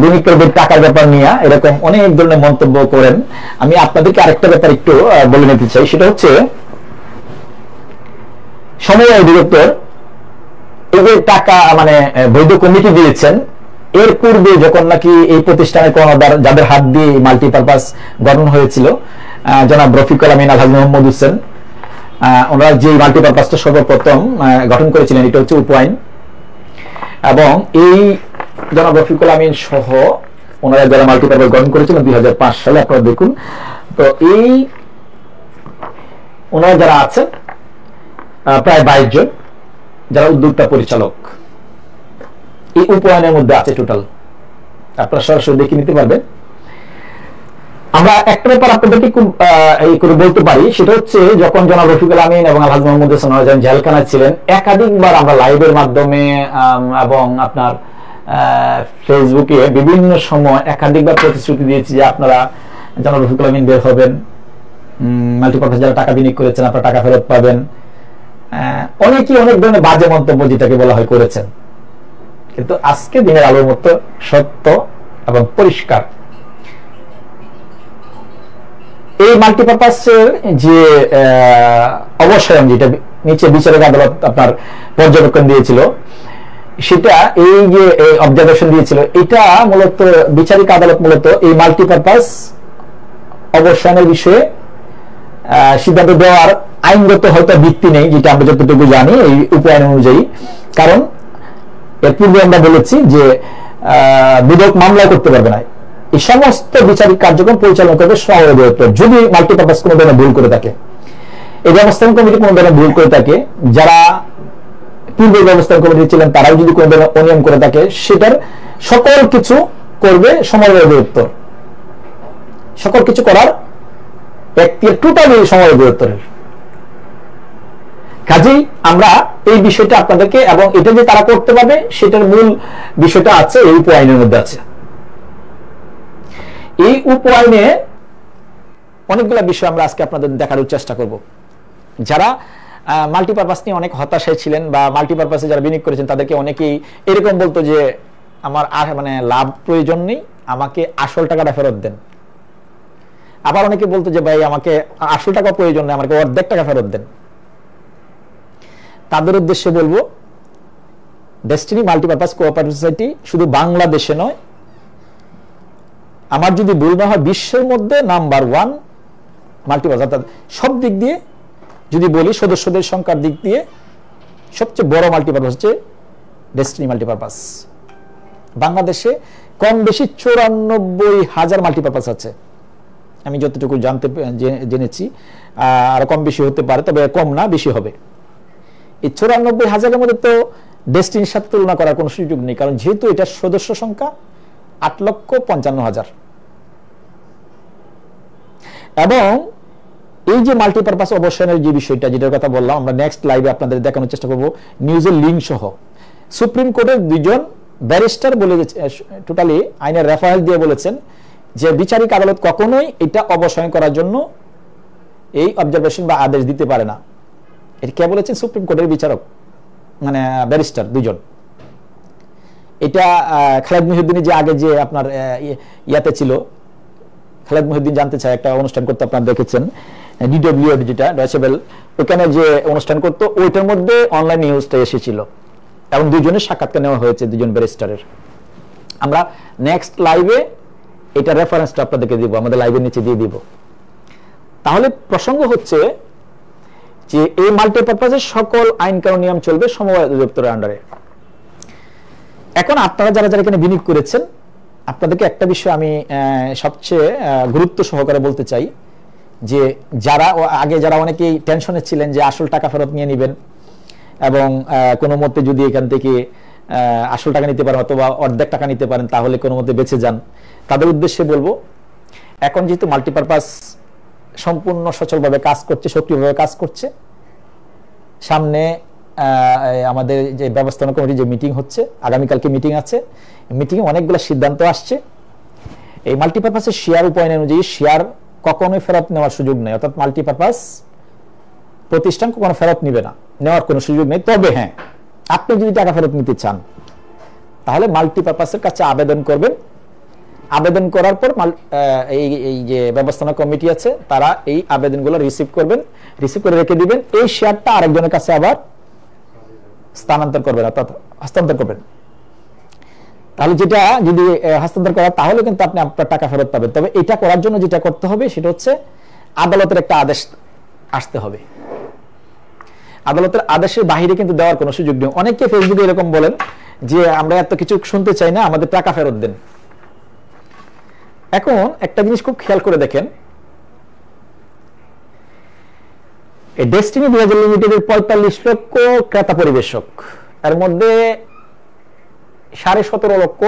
বিনিয়োগকারীদের টাকার ব্যাপার নিয়ে এরকম অনেক ধরনের মন্তব্য করেন। আমি আপনাদেরকে আরেকটা ব্যাপার একটু বলে নিতে চাই, সেটা হচ্ছে সমবায় অধিদপ্তর এই যে টাকা মানে বৈধ কমিটি দিয়েছেন, এর পূর্বে যখন নাকি এই প্রতিষ্ঠানের কর্ণধার যাদের হাত দিয়ে মাল্টিপারপাস গঠন হয়েছিল, জনাব রফিকুল আমিন, আলহাজ মোহাম্মদ হোসেন, ওনারা যে মাল্টিপারপাসটা সর্বপ্রথম গঠন করেছিলেন এটা হচ্ছে উপ-আইন। এবং এই জনাব রফিকুল আমিন সহ ওনারা যারা মাল্টিপারপাস গঠন করেছিলেন 2005 সালে, আপনারা দেখুন। তো এই ওনারা যারা আছেন প্রায় 22 জন, যারা উদ্যোক্তা পরিচালক এই উপ-আইনের মধ্যে আছে টোটাল। আপনারা সরাসরি দেখে নিতে পারবেন। আমরা একটা ব্যাপার আপনাদেরকে এই করে বলতে পারি, সেটা হচ্ছে যখন জনাব রফিকুল আমিন এবং আলহাজ মোহাম্মদ হোসেন জেলখানায় ছিলেন, একাধিকবার আমরা লাইভের মাধ্যমে এবং আপনার ফেসবুকে বিভিন্ন সময় একাধিকবার প্রতিশ্রুতি দিয়েছি যে আপনারা জনাব রফিকুল আমিন বের হবেন, মাল্টিপারপাস যারা টাকা বিনিয়োগ করেছেন আপনারা টাকা ফেরত পাবেন। অনেকেই অনেক ধরনের বাজে মন্তব্য যেটাকে বলা হয় করেছেন, কিন্তু আজকে দিনের আলোর মতো সত্য এবং পরিষ্কার। এই মাল্টিপারপাসের যে অবসায়ন, যেটা নিচে বিচারিক আদালত আপনার পর্যবেক্ষণ দিয়েছিল, সেটা এই যে অবজারভেশন দিয়েছিল, এটা মূলত বিচারিক আদালত মূলত এই মাল্টিপারপাস অবসায়নের বিষয়ে সিদ্ধান্ত দেওয়ার আইনগত হয়তো ভিত্তি নেই, যেটা আমরা যতটুকু জানি এই উপ-আইন অনুযায়ী। কারণ এর পূর্বে আমরা বলেছি যে বিধক মামলা করতে পারবে না, এই সমস্ত বিচারিক কার্যক্রম পরিচালনা করবে সমবায় অধিদপ্তর। যদি মাল্টিপারপাস কোনো ধরনের ভুল করে থাকে, এই ব্যবস্থাপনা কমিটি কোনো ধরনের ভুল করে থাকে, যারা পূর্বের ব্যবস্থাপনা কমিটি ছিলেন তারাও যদি কোনো ধরনের অনিয়ম করে থাকে, সেটার সকল কিছু করবে সমবায় অধিদপ্তর। সকল কিছু করার ব্যক্তি টোটালি সমবায় অধিদপ্তরের। কাজেই আমরা এই বিষয়টা আপনাদেরকে, এবং এটা যে তারা করতে পারবে সেটার মূল বিষয়টা আছে এই উপ-আইনের মধ্যে আছে। এই উপ-আইনে অনেকগুলো বিষয় আমরা আজকে আপনাদের দেখার চেষ্টা করব। যারা মাল্টিপারপাস নিয়ে অনেক হতাশায় ছিলেন বা মাল্টিপারপাসে যারা বিনিয়োগ করেছেন, তাদেরকে অনেকেই এরকম বলতো যে আমার আর মানে লাভ প্রয়োজন নেই, আমাকে আসল টাকাটা ফেরত দেন। আবার অনেকে বলতো যে ভাই আমাকে আসল টাকা প্রয়োজন নেই, আমাকে অর্ধেক টাকা ফেরত দেন। তাদের উদ্দেশ্যে বলবো, ডেস্টিনি মাল্টিপারপাস কোঅপারেটিভ সোসাইটি শুধু বাংলাদেশে নয়, আমার যদি ভুল না হয় বিশ্বের মধ্যে নাম্বার 1 মাল্টিপারপাস, অর্থাৎ সব দিক দিয়ে যদি বলি, সদস্যদের সংখ্যার দিক দিয়ে সবচেয়ে বড় মাল্টিপারপাস হচ্ছে ডেস্টিনি মাল্টিপারপাস। বাংলাদেশে কম বেশি 94,000 মাল্টিপারপাস আছে, আমি যতটুকু জেনেছি। আর কম বেশি হতে পারে, তবে কম না, বেশি হবে। এই 94,000-এর মধ্যে তো ডেস্টিনির সাথে তুলনা করার কোনো সুযোগ নেই, কারণ যেহেতু এটা সদস্য সংখ্যা 8,55,000। এবং এই যে মাল্টিপারপাস অবসানের যে বিষয়টা, যেটার কথা বললাম, আমরা নেক্সট লাইভে আপনাদের দেখানোর চেষ্টা করব নিউজের লিঙ্ক সহ। সুপ্রিম কোর্টের 2 জন ব্যারিস্টার বলে টোটালি আইনের রেফারেন্স দিয়ে বলেছেন যে বিচারিক আদালত কখনোই এটা অবসান করার জন্য এই অবজারভেশন বা আদেশ দিতে পারে না। এটা কে বলেছেন? সুপ্রিম কোর্টের বিচারক, মানে ব্যারিস্টার 2 জন। এটা খালেদ মহিউদ্দিন যে আগে যে আপনার ইয়াতে ছিল, খালেদ মহিউদ্দিন জানতে চায় একটা অনুষ্ঠান করতে, আপনারা দেখেছেন ডিডব্লিউএড যেটা ডয়েচে ওয়েল, ওখানে যে অনুষ্ঠান করতো ওইটার মধ্যে অনলাইন নিউজটা এসেছিল এবং 2 জনের সাক্ষাৎকার নেওয়া হয়েছে 2 জন ব্যারিস্টারের। আমরা নেক্সট লাইভে এটা রেফারেন্সটা আপনাদেরকে দিব, আমাদের লাইভের নিচে দিয়ে দিব। তাহলে প্রসঙ্গ হচ্ছে যে এই মাল্টিপারপাসের সকল আইন কানুন নিয়ম চলবে সমবায় অধিদপ্তরের আন্ডারে। এখন আপনারা যারা যারা এখানে বিনিয়োগ করেছেন, আপনাদেরকে একটা বিষয় আমি সবচেয়ে গুরুত্ব সহকারে বলতে চাই যে যারা আগে যারা অনেকেই টেনশনে ছিলেন যে আসল টাকা ফেরত নিয়ে নেবেন এবং কোনো মতে যদি এখান থেকে আসল টাকা নিতে পারেন অথবা অর্ধেক টাকা নিতে পারেন তাহলে কোনো মতে বেঁচে যান, তাদের উদ্দেশ্যে বলবো, এখন যেহেতু মাল্টিপারপাস সম্পূর্ণ সচলভাবে কাজ করছে, সক্রিয়ভাবে কাজ করছে, সামনে আমাদের যে ব্যবস্থাপনা কমিটির যে মিটিং হচ্ছে, আগামীকালকে মিটিং আছে, মিটিংয়ে অনেকগুলো সিদ্ধান্ত আসছে। এই মাল্টিপারপাসের শেয়ার উপ-আইন অনুযায়ী শেয়ার কখনোই ফেরত নেওয়ার সুযোগ নেই, অর্থাৎ মাল্টিপারপাস প্রতিষ্ঠান কখনো ফেরত নিবে না, নেওয়ার কোনো সুযোগ নেই। তবে হ্যাঁ, আপনি যদি টাকা ফেরত নিতে চান তাহলে মাল্টিপারপাসের কাছে আবেদন করবেন। আবেদন করার পর এই যে ব্যবস্থাপনা কমিটি আছে তারা এই আবেদনগুলো রিসিভ করবেন, রিসিভ করে রেখে দিবেন। এই শেয়ারটা আরেকজনের কাছে আবার স্থানান্তর করবেন, অর্থাৎ হস্তান্তর করবেন। তাহলে যেটা যদি হস্তান্তর করা তাহলে কিন্তু আপনি আপনার টাকা ফেরত পাবেন। তবে এটা করার জন্য যেটা করতে হবে সেটা হচ্ছে আদালতের একটা আদেশ আসতে হবে। আদালতের আদেশের বাইরে কিন্তু দেওয়ার কোনো সুযোগ নেই। অনেকে ফেসবুকে এরকম বলেন যে আমরা এত কিছু শুনতে চাই না, আমাদের টাকা ফেরত দেন। এখন একটা জিনিস খুব খেয়াল করে দেখেন, ডেস্টিনি 2000 লিমিটেডের 45 লক্ষ ক্রেতা পরিবেশক, এর মধ্যে 17.5 লক্ষ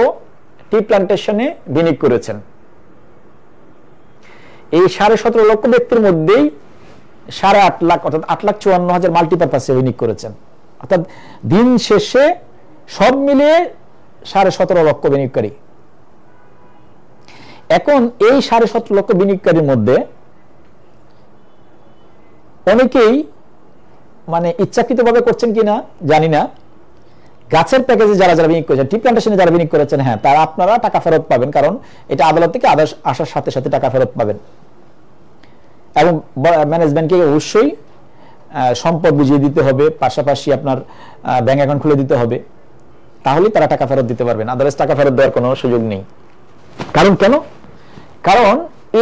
টি প্লান্টেশনে বিনিয়োগ করেছেন। এই 17.5 লক্ষ ব্যক্তির মধ্যেই 8.5 লাখ অর্থাৎ 8,54,000 মাল্টিপারপাসে বিনিয়োগ করেছেন। অর্থাৎ দিন শেষে সব মিলিয়ে 17.5 লক্ষ বিনিয়োগকারী। এখন এই 17.5 লক্ষ বিনিয়োগকারীর মধ্যে অনেকেই মানে ইচ্ছাকৃতভাবে করছেন কিনা জানি না, গাছের প্যাকেজে যারা যারা বিনিয়োগ করেছেন, টি প্লান্টেশনে যারা বিনিয়োগ করেছেন, হ্যাঁ তারা আপনারা টাকা ফেরত পাবেন, কারণ এটা আদালত থেকে আদেশ আসার সাথে সাথে টাকা ফেরত পাবেন। এবং ম্যানেজমেন্টকে অবশ্যই সম্পদ বুঝিয়ে দিতে হবে, পাশাপাশি আপনার ব্যাংক অ্যাকাউন্ট খুলে দিতে হবে, তাহলেই তারা টাকা ফেরত দিতে পারবেন। আদারওয়াইজ টাকা ফেরত দেওয়ার কোনো সুযোগ নেই। কারণ কেন? কারণ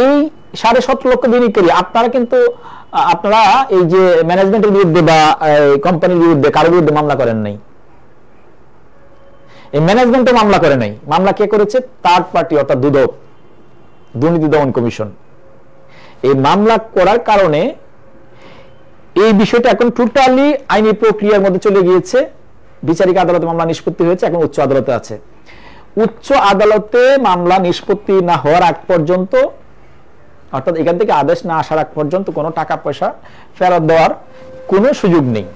এই 17.5 লক্ষ বিনিয়োগকারী আপনারা কিন্তু আপনারা এই যে ম্যানেজমেন্টের বিরুদ্ধে বা কোম্পানির বিরুদ্ধে কারোর বিরুদ্ধে মামলা করেন নাই। এই ম্যানেজমেন্টও মামলা করে নাই। মামলা কে করেছে? থার্ড পার্টি অর্থাৎ দুদক, দুর্নীতি দমন কমিশন। এই মামলা করার কারণে এই বিষয়টা এখন টোটালি আইনি প্রক্রিয়ার মধ্যে চলে গিয়েছে। বিচারিক আদালতে মামলা নিষ্পত্তি হয়েছে, এখন উচ্চ আদালতে আছে। উচ্চ আদালতে মামলা নিষ্পত্তি না হওয়ার আগ পর্যন্ত, অর্থাৎ এখান থেকে আদেশ না আসার আগ পর্যন্ত কোনো টাকা পয়সা ফেরত দেওয়ার কোনো সুযোগ নেই।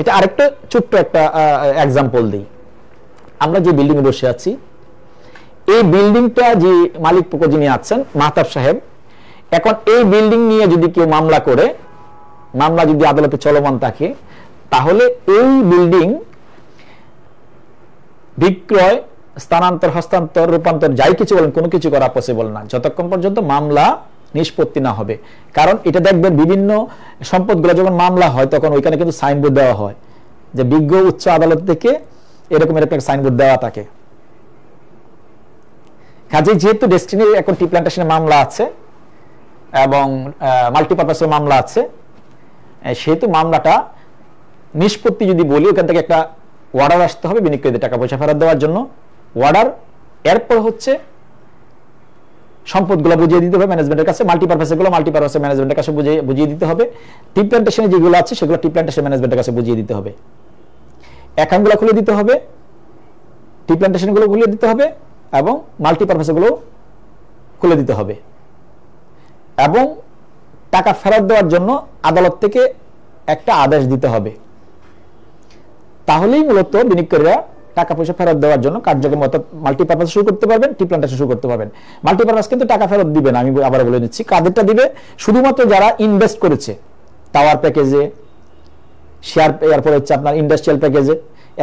এটা আরেকটা ছোট্ট একটা এক্সাম্পল দিই। আমরা যে বিল্ডিং এ বসে আছি, এই বিল্ডিংটা যে মালিক পক্ষ যিনি আছেন মাহতাব সাহেব, এখন এই বিল্ডিং নিয়ে যদি কেউ মামলা করে, মামলা যদি আদালতে চলমান থাকে, তাহলে এই বিল্ডিং বিক্রয়, স্থানান্তর, হস্তান্তর, রূপান্তর যাই কিছু বলেন কোনো কিছু করা পসিবল না যতক্ষণ পর্যন্ত মামলা নিষ্পত্তি না হবে। কারণ এটা দেখবেন বিভিন্ন সম্পদগুলো যখন মামলা হয় তখন ওইখানে কিন্তু সাইনবোর্ড দেওয়া হয় যে বিজ্ঞ উচ্চ আদালত থেকে এরকম এরকম সাইনবোর্ড দেওয়া থাকে। কাজে যেহেতু ডেস্টিনির এখন টি প্লান্টেশনের মামলা আছে এবং মাল্টিপারপাসের মামলা আছে, সেহেতু মামলাটা নিষ্পত্তি যদি বলি, ওখান থেকে একটা অর্ডার আসতে হবে বিনিয়োগকারীদের টাকা পয়সা ফেরত দেওয়ার জন্য। অর্ডার, এরপর হচ্ছে সম্পদগুলো বুঝিয়ে দিতে হবে ম্যানেজমেন্টের কাছে, মাল্টিপারপাসের মাল্টিপারপাসের ম্যানেজমেন্টের কাছে বুঝিয়ে দিতে হবে, টি প্লান্টেশনে যেগুলো আছে সেগুলো টি প্লান্টেশন ম্যানেজমেন্টের কাছে বুঝিয়ে দিতে হবে, অ্যাকাউন্টগুলো খুলে দিতে হবে, টি প্লান্টেশনগুলো খুলে দিতে হবে এবং মাল্টিপারপাসগুলো খুলে দিতে হবে, এবং টাকা ফেরত দেওয়ার জন্য আদালত থেকে একটা আদেশ দিতে হবে। তাহলেই মূলত বিনিয়োগকারীরা টাকা পয়সা ফেরত দেওয়ার জন্য কার্যক্রম অর্থাৎ মাল্টিপারপাস শুরু করতে পারবেন, টি প্লান্টেশন শুরু করতে পারবেন। মাল্টিপারপাস কিন্তু টাকা ফেরত দিবেন, আমি আবার বলে নিচ্ছি কাদেরটা দিবে, শুধুমাত্র যারা ইনভেস্ট করেছে টাওয়ার প্যাকেজে, শেয়ার, এরপরে হচ্ছে আপনার ইন্ডাস্ট্রিয়াল প্যাকেজে,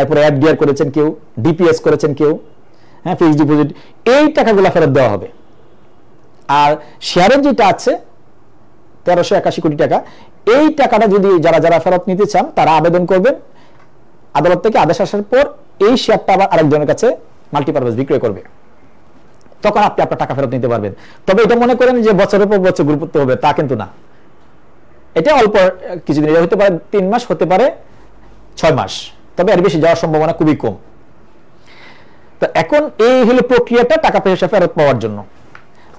এরপরে এফডিআর করেছেন কেউ, ডিপিএস করেছেন কেউ, হ্যাঁ ফিক্সড ডিপোজিট, এই টাকাগুলো ফেরত দেওয়া হবে। আর শেয়ারের যেটা আছে 1381 কোটি টাকা, এই টাকাটা যদি যারা যারা ফেরত নিতে চান তারা আবেদন করবেন, আদালত থেকে আদেশ আসার পর এই শেয়ারটা আবার আরেকজনের কাছে মাল্টিপারপাস বিক্রয় করবে, তখন আপনি আপনার টাকা ফেরত নিতে পারবেন। তবে এটা মনে করেন যে বছরের পর বছর গ্রুপ করতে হবে, তা কিন্তু না। এটা অল্প কিছুদিন হতে পারে, 3 মাস হতে পারে 6 মাস, তবে এর বেশি যাওয়ার সম্ভাবনা খুবই কম। তো এখন এই হলো প্রক্রিয়াটা টাকা পয়সা ফেরত পাওয়ার জন্য।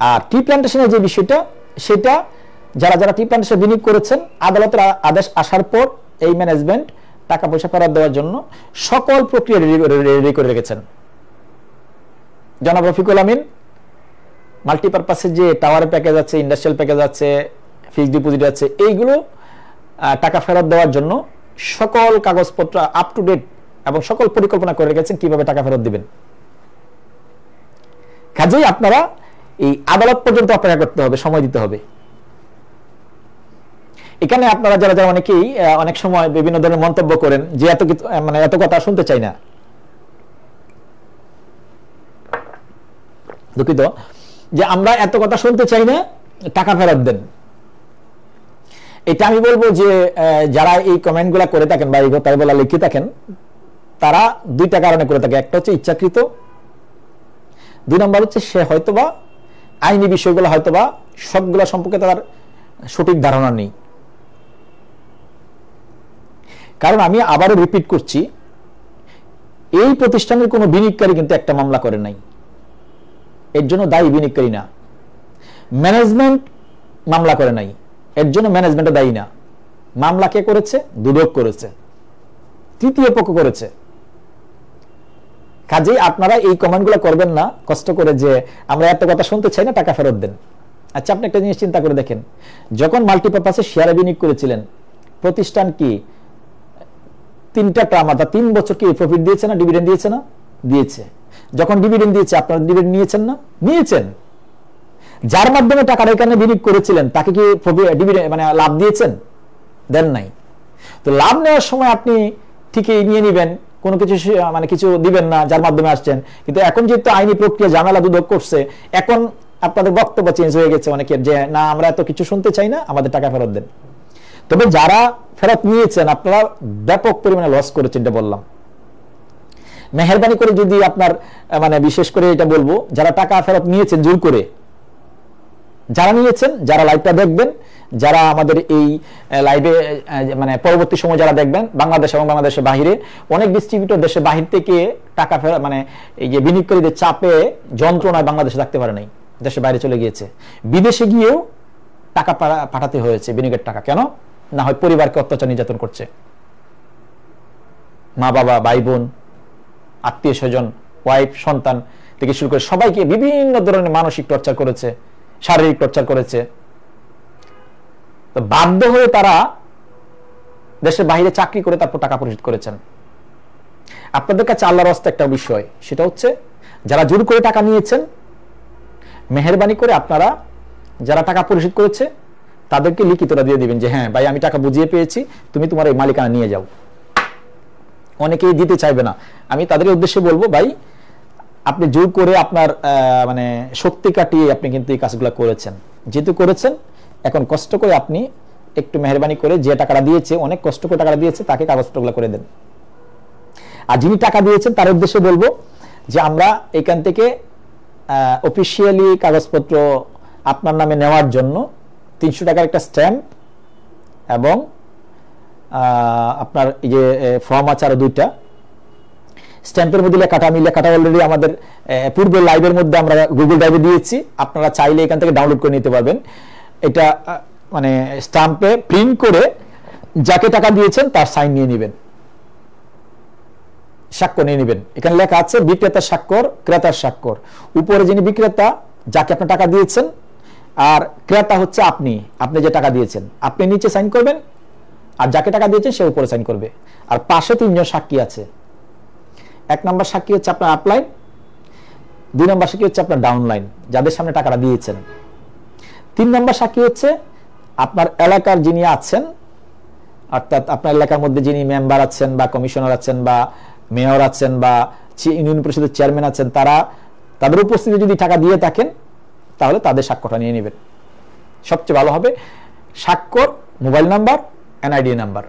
আর টি প্লান্টেশনের যে বিষয়টা, সেটা যারা যারা টি প্লান্টেশন বিনিয়োগ করেছেন, আদালতের আদেশ আসার পর এই ম্যানেজমেন্ট টাকা পয়সা ফেরত দেওয়ার জন্য সকল প্রক্রিয়া রেডি করে রেখেছেন। জনাব রফিকুল আমিন মাল্টিপারপাসের যে টাওয়ারের প্যাকেজ আছে, ইন্ডাস্ট্রিয়াল প্যাকেজ আছে, ফিক্সড ডিপোজিট আছে, এইগুলো টাকা ফেরত দেওয়ার জন্য সকল কাগজপত্র আপ টু ডেট এবং সকল পরিকল্পনা করে রেখেছেন কিভাবে টাকা ফেরত দিবেন। কাজেই আপনারা এই আদালত পর্যন্ত অপেক্ষা করতে হবে, সময় দিতে হবে। এখানে আপনারা যারা যারা অনেকেই অনেক সময় বিভিন্ন ধরনের মন্তব্য করেন যে এত মানে এত কথা শুনতে চাই না, দুঃখিত, যে আমরা এত কথা শুনতে চাই না, টাকা ফেরত দেন। এটা আমি বলবো যে যারা এই কমেন্টগুলা করে থাকেন বা এই কথাগুলো লিখে থাকেন, তারা দুইটা কারণে করে থাকে। একটা হচ্ছে ইচ্ছাকৃত, 2 নম্বর হচ্ছে সে হয়তোবা আইনি বিষয়গুলো হয়তোবা সবগুলো সম্পর্কে তার সঠিক ধারণা নেই। কারণ আমি আবারও রিপিট করছি, এই প্রতিষ্ঠানের কোনো বিনিয়োগকারী কিন্তু একটা মামলা করে নাই, এর জন্য দায়ী বিনিয়োগকারী না। ম্যানেজমেন্ট মামলা করে নাই, এর জন্য ম্যানেজমেন্টও দায়ী না। মামলা কে করেছে? দুদক করেছে, তৃতীয় পক্ষ করেছে। কাজেই আপনারা এই কমেন্টগুলো করবেন না কষ্ট করে যে আমরা এত কথা শুনতে চাই না, টাকা ফেরত দেন। আচ্ছা, আপনি একটা জিনিস চিন্তা করে দেখেন, যখন মাল্টিপারপাসে শেয়ারে বিনিয়োগ করেছিলেন, প্রতিষ্ঠান কি 3টা টার্ম অর্থাৎ 3 বছর কি প্রফিট দিয়েছে না, ডিভিডেন্ড দিয়েছে না? দিয়েছে। যখন ডিভিডেন্ড দিয়েছে আপনারা ডিভিডেন্ড নিয়েছেন না? নিয়েছেন। যার মাধ্যমে টাকাটা এখানে বিনিয়োগ করেছিলেন তাকে কি ডিভিডেন্ড মানে লাভ দিয়েছেন? দেন নাই। তো লাভ নেওয়ার সময় আপনি ঠিকই নিয়ে নেবেন, কোনো কিছু মানে কিছু দিবেন না যার মাধ্যমে আসছেন। কিন্তু এখন যেহেতু আইনি প্রক্রিয়া ঝামেলা দুদক করছে, এখন আপনাদের বক্তব্য চেঞ্জ হয়ে গেছে অনেকের, যে না আমরা এত কিছু শুনতে চাই না, আমাদের টাকা ফেরত দেন। তবে যারা ফেরত নিয়েছেন আপনারা ব্যাপক পরিমাণে লস করেছেন, এটা বললাম। মেহেরবানি করে যদি আপনার মানে বিশেষ করে এটা বলবো, যারা টাকা ফেরত নিয়েছেন জোর করে, যারা নিয়েছেন, যারা লাইভটা দেখবেন, যারা আমাদের এই লাইভে মানে পরবর্তী সময় যারা দেখবেন, বাংলাদেশ এবং বাংলাদেশের বাহিরে অনেক ডিস্ট্রিবিউটর দেশের বাহির থেকে টাকা ফেরত মানে এই যে বিনিয়োগকারীদের চাপে যন্ত্রণায় বাংলাদেশে থাকতে পারে নাই, দেশের বাইরে চলে গিয়েছে। বিদেশে গিয়েও টাকা পাঠাতে হয়েছে, বিনিয়োগের টাকা। কেন? না হয় পরিবারকে অত্যাচার নির্যাতন করছে, মা বাবা, ভাই বোন, আত্মীয় স্বজন, ওয়াইফ, সন্তান থেকে শুরু করে সবাইকে বিভিন্ন ধরনের মানসিক টর্চার করেছে, শারীরিক টর্চার করেছে। তো বাধ্য হয়ে তারা দেশের বাইরে চাকরি করে তারপর টাকা পরিশোধ করেছেন। আপনাদের কাছে আল্লাহর রাস্তা একটা বিষয়, সেটা হচ্ছে যারা জোর করে টাকা নিয়েছেন, মেহেরবানি করে আপনারা যারা টাকা পরিশোধ করেছে তাদেরকে লিখিতটা দিয়ে দিবেন যে হ্যাঁ ভাই আমি টাকা বুঝিয়ে পেয়েছি, তুমি তোমার এই মালিকানা নিয়ে যাও। অনেকেই দিতে চাইবে না, আমি তাদের উদ্দেশ্যে বলবো ভাই আপনি জোর করে আপনার মানে শক্তি কাটিয়ে আপনি কিন্তু এই কাজগুলো করেছেন। যেহেতু করেছেন, এখন কষ্ট করে আপনি একটু মেহেরবানি করে যে টাকাটা দিয়েছে, অনেক কষ্ট করে টাকাটা দিয়েছে, তাকে কাগজপত্রগুলো করে দেন। আর যিনি টাকা দিয়েছেন তার উদ্দেশ্যে বলবো যে আমরা এখান থেকে অফিসিয়ালি কাগজপত্র আপনার নামে নেওয়ার জন্য 300 টাকার একটা স্ট্যাম্প এবং আপনার এই যে ফর্ম আছে আরো 2টা, স্ট্যাম্পের মধ্যে লেখাটা, আমি লেখাটা অলরেডি আমাদের পূর্বের লাইভের মধ্যে আমরা গুগল ড্রাইভে দিয়েছি, আপনারা চাইলে এখান থেকে ডাউনলোড করে নিতে পারবেন। এটা মানে স্ট্যাম্পে প্রিন্ট করে যাকে টাকা দিয়েছেন তার সাইন নিয়ে নেবেন, স্বাক্ষর নিয়ে নেবেন। এখানে লেখা আছে বিক্রেতার স্বাক্ষর, ক্রেতার স্বাক্ষর। উপরে যিনি বিক্রেতা, যাকে আপনি টাকা দিয়েছেন, আর ক্রেতা হচ্ছে আপনি, আপনি যে টাকা দিয়েছেন, আপনি নিচে সাইন করবেন, আর যাকে টাকা দিয়েছেন সে উপরে সাইন করবে। আর পাশে 3 জন সাক্ষী আছে। 1 নম্বর সাক্ষী হচ্ছে আপনার আপলাইন, 2 নম্বর সাক্ষী হচ্ছে আপনার ডাউনলাইন, যাদের সামনে টাকাটা দিয়েছেন। 3 নম্বর সাক্ষী হচ্ছে আপনার এলাকার যিনি আছেন, অর্থাৎ আপনার এলাকার মধ্যে যিনি মেম্বার আছেন বা কমিশনার আছেন বা মেয়র আছেন বা ইউনিয়ন পরিষদের চেয়ারম্যান আছেন, তাদের উপস্থিতি যদি টাকা দিয়ে থাকেন তাহলে তাদের স্বাক্ষরটা নিয়ে নেবেন। সবচেয়ে ভালো হবে স্বাক্ষর, মোবাইল নাম্বার, এনআইডি নাম্বার।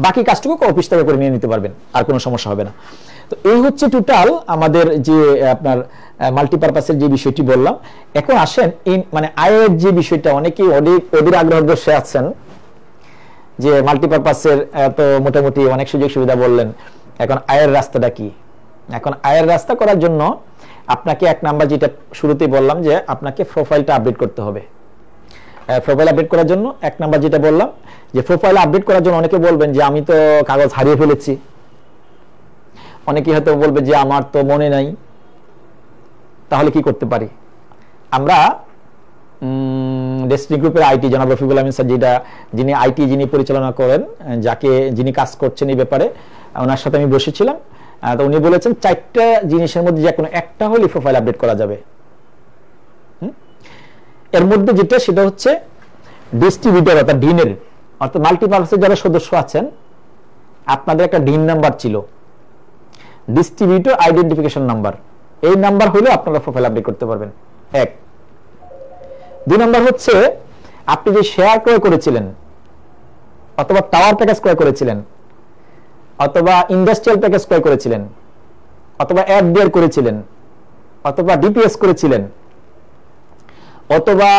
বাকি কাজটুকু অফিস থেকে করে নিয়ে নিতে পারবেন, আর কোনো সমস্যা হবে না। তো এই হচ্ছে টোটাল আমাদের যে আপনার মাল্টিপারপাসের যে বিষয়টি বললাম। এখন আসেন মানে আয়ের যে বিষয়টা, অনেকেই অধীর আগ্রহ বসে আছেন যে মাল্টিপারপাসের তো মোটামুটি অনেক সুযোগ সুবিধা বললেন, এখন আয়ের রাস্তাটা কি? এখন আয়ের রাস্তা করার জন্য আপনাকে 1 নাম্বার যেটা শুরুতেই বললাম যে আপনাকে প্রোফাইলটা আপডেট করতে হবে। প্রোফাইল আপডেট করার জন্য 1 নাম্বার যেটা বললাম যে প্রোফাইল আপডেট করার জন্য অনেকে বলবেন যে আমি তো কাগজ হারিয়ে ফেলেছি, অনেকে হয়তো বলবে যে আমার তো মনে নাই, তাহলে কি করতে পারি? আমরা ডেস্টিনি গ্রুপের আইটি জনাব রফিকুল আমিন স্যার, যিনি আইটি যিনি পরিচালনা করেন, যিনি কাজ করছেন এই ব্যাপারে, ওনার সাথে আমি বসেছিলাম। তো উনি বলেছেন 4টা জিনিসের মধ্যে যে কোনো একটা হলে প্রোফাইল আপডেট করা যাবে। এর মধ্যে যেটা, সেটা হচ্ছে ডিস্ট্রিবিউটর অর্থাৎ ডিনের, অর্থাৎ মাল্টিপারপাসের যারা সদস্য আছেন আপনাদের একটা ডিন নাম্বার ছিল, ডিস্ট্রিবিউটর আইডেন্টিফিকেশন নাম্বার। এই নাম্বার হলে আপনারা প্রোফাইল আপডেট করতে পারবেন। 1। 2 নাম্বার হচ্ছে আপনি যে শেয়ার ক্রয় করেছিলেন অথবা টাওয়ার প্যাকেজ ক্রয় করেছিলেন, অথবা ইন্ডাস্ট্রিয়াল প্যাকেজ ক্রয় করেছিলেন, অথবা এফডিআর করেছিলেন, অথবা ডিপিএস করেছিলেন, অথবা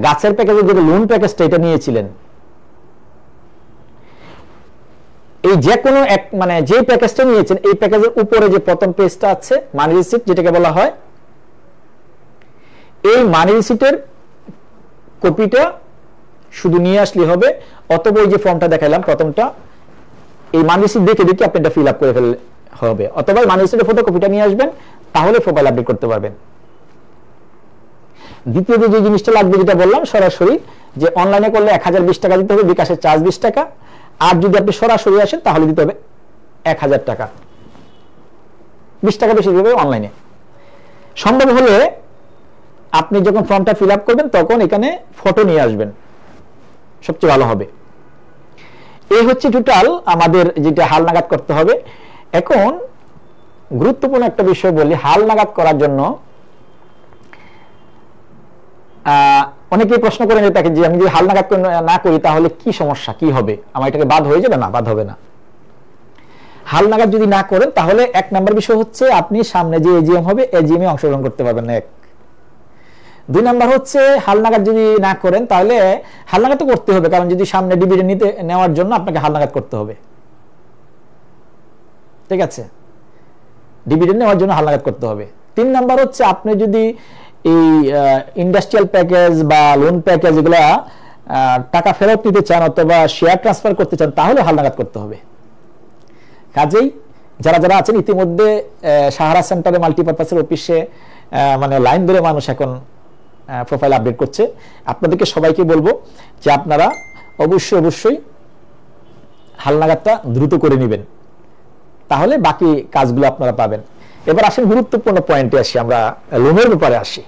গাছের প্যাকেজে যে লোন প্যাকেজটা এটা নিয়েছিলেন, এই যে কোনো এক মানে যে প্যাকেজটা নিয়েছেন এই প্যাকেজের উপরে যে প্রথম পেজটা আছে মানি রিসিপ্ট যেটাকে বলা হয়, এই মানি রিসিপ্টের কপিটা শুধু নিয়ে আসলে হবে, অথবা ওই যে ফর্মটা দেখাইলাম প্রথমটা, এই মানি রিসিপ্ট দেখে দেখে আপনি এটা ফিল আপ করে ফেললে হবে, অথবা মানি রিসিপ্টের ফটোকপিটা নিয়ে আসবেন, তাহলে প্রোফাইল আপডেট করতে পারবেন। দ্বিতীয়ত যে জিনিসটা লাগবে যেটা বললাম সরাসরি, যে অনলাইনে করলে 1020 টাকা দিতে হবে, বিকাশের চার্জ 20 টাকা, আর যদি আপনি সরাসরি আসেন তাহলে দিতে হবে 1000 টাকা, 20 টাকা বেশি দিতে হবে অনলাইনে। সম্ভব হলে আপনি যখন ফর্মটা ফিল আপ করবেন তখন এখানে ফটো নিয়ে আসবেন, সবচেয়ে ভালো হবে। এই হচ্ছে টোটাল আমাদের যেটা হালনাগাদ করতে হবে। এখন গুরুত্বপূর্ণ একটা বিষয় বলি, হালনাগাদ করার জন্য অনেকেই প্রশ্ন করেন এটাকে যে আমি যদি হালনাগাদ না করি তাহলে কি সমস্যা, কি হবে, আমার এটাকে বাদ হয়ে যাবে? না, বাদ হবে না। হালনাগাদ যদি না করেন তাহলে এক নম্বর বিষয় হচ্ছে আপনি সামনে যে এজিএম হবে এজিএম এ অংশগ্রহণ করতে পারবেন না, এক। দুই নাম্বার হচ্ছে হালনাগাদ যদি না করেন তাহলে হালনাগাদ তো করতে হবে, কারণ যদি সামনে ডিভিডেন্ড নেওয়ার জন্য আপনাকে হালনাগাদ করতে হবে, ঠিক আছে, ডিভিডেন্ড নেওয়ার জন্য হালনাগাদ করতে হবে। তিন নাম্বার হচ্ছে আপনি যদি এই ইন্ডাস্ট্রিয়াল প্যাকেজ বা লোন প্যাকেজ এগুলা টাকা ফেরত নিতে চান অথবা শেয়ার ট্রান্সফার করতে চান তাহলে হালনাগাদ করতে হবে। কাজেই যারা যারা আছেন ইতিমধ্যে সাহারা সেন্টারে মাল্টিপারপাসের অফিসে মানে লাইন ধরে মানুষ এখন প্রোফাইল আপডেট করছে, আপনাদেরকে সবাইকে বলবো যে আপনারা অবশ্যই হালনাগাদটা দ্রুত করে নেবেন, তাহলে বাকি কাজগুলো আপনারা পাবেন। এবার আসেন গুরুত্বপূর্ণ পয়েন্টে আসি, আমরা লোনের ব্যাপারে আসি।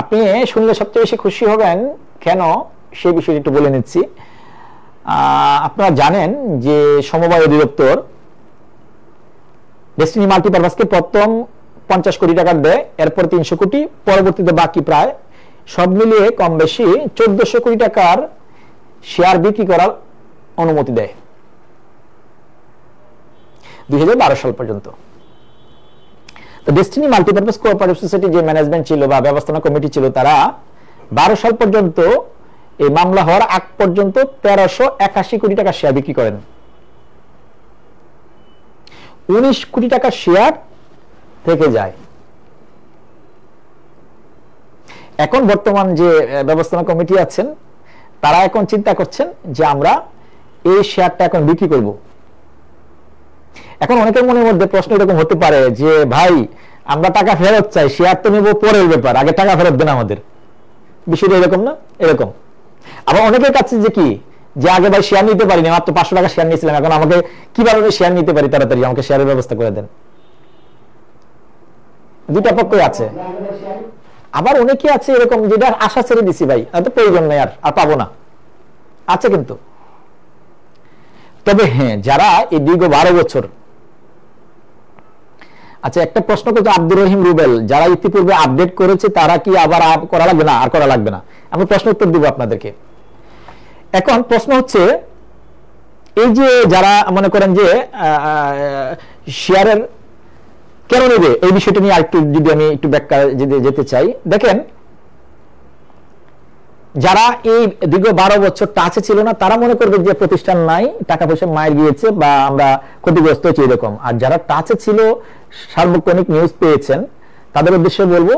আপনি শুনলে সবচেয়ে বেশি খুশি হবেন, কেন সেই বিষয়টি একটু বলে নিচ্ছি। আপনারা জানেন যে সমবায় অধিদপ্তর ডেস্টিনি মাল্টিপারপাসকে প্রথম 50 কোটি টাকা দেয়, এরপর 300 কোটি, পরবর্তীতে বাকি প্রায় সব মিলিয়ে কম বেশি 1400 কোটি টাকার শেয়ার বিক্রি করার অনুমতি দেয় 2012 সাল পর্যন্ত। ডেস্টিনি মাল্টিপারপাস কোঅপারেটিভ সোসাইটি যে ম্যানেজমেন্ট ছিল বা ব্যবস্থাপনা কমিটি ছিল, তারা 12 সাল পর্যন্ত এই মামলা হওয়ার আগ পর্যন্ত 1381 কোটি টাকা শেয়ার বিক্রি করেন। 19 কোটি টাকা শেয়ার থেকে যায়। এখন বর্তমান যে ব্যবস্থাপনা কমিটি আছেন তারা এখন চিন্তা করছেন যে আমরা এই শেয়ারটা এখন বিক্রি করব। এখন অনেকের মনের মধ্যে প্রশ্ন এরকম হতে পারে যে ভাই আমরা টাকা ফেরত চাই, শেয়ার তো নেব পরের ব্যাপার, আগে টাকা ফেরত দেন আমাদের। বিষয়টা এরকম না? এরকম। আবার অনেকের কাছে যে কি যে আগে ভাই শেয়ার নিতে পারিনি, মাত্র 500 টাকা শেয়ার নিয়েছিলাম, এখন আমাকে কিভাবে শেয়ার নিতে পারি, তাড়াতাড়ি আমাকে শেয়ারের ব্যবস্থা করে দেন। দুইটা পক্ষই আছে। আবার অনেকে আছে এরকম যেটা আশা ছেড়ে দিছি ভাই, এত প্রয়োজন নেই, আর পাবো না, আছে কিন্তু। তবে হ্যাঁ, যারা এই দীর্ঘ 12 বছর, আচ্ছা একটা প্রশ্ন করছে আব্দুর রহিম রুবেল, যারা ইতিপূর্বে আপডেট করেছে তারা কি আবার করা লাগবে না? আর করা লাগবে না, আমি প্রশ্ন উত্তর দিব আপনাদেরকে। এখন প্রশ্ন হচ্ছে এই যে যারা মনে করেন যে শেয়ারের কেন নেবে, এই বিষয়টা নিয়ে আরেকটু যদি আমি একটু ব্যাখ্যা যেতে চাই। দেখেন, যারা এই দীর্ঘ 12 বছর টাচে ছিল না তারা মনে করবে যে প্রতিষ্ঠান নাই, টাকা পয়সা মায়ের গিয়েছে বা আমরা ক্ষতিগ্রস্ত হয়েছি এরকম। আর যারা টাচে ছিল, সার্বক্ষণিক নিউজ পেয়েছেন, তাদের উদ্দেশ্যে বলবো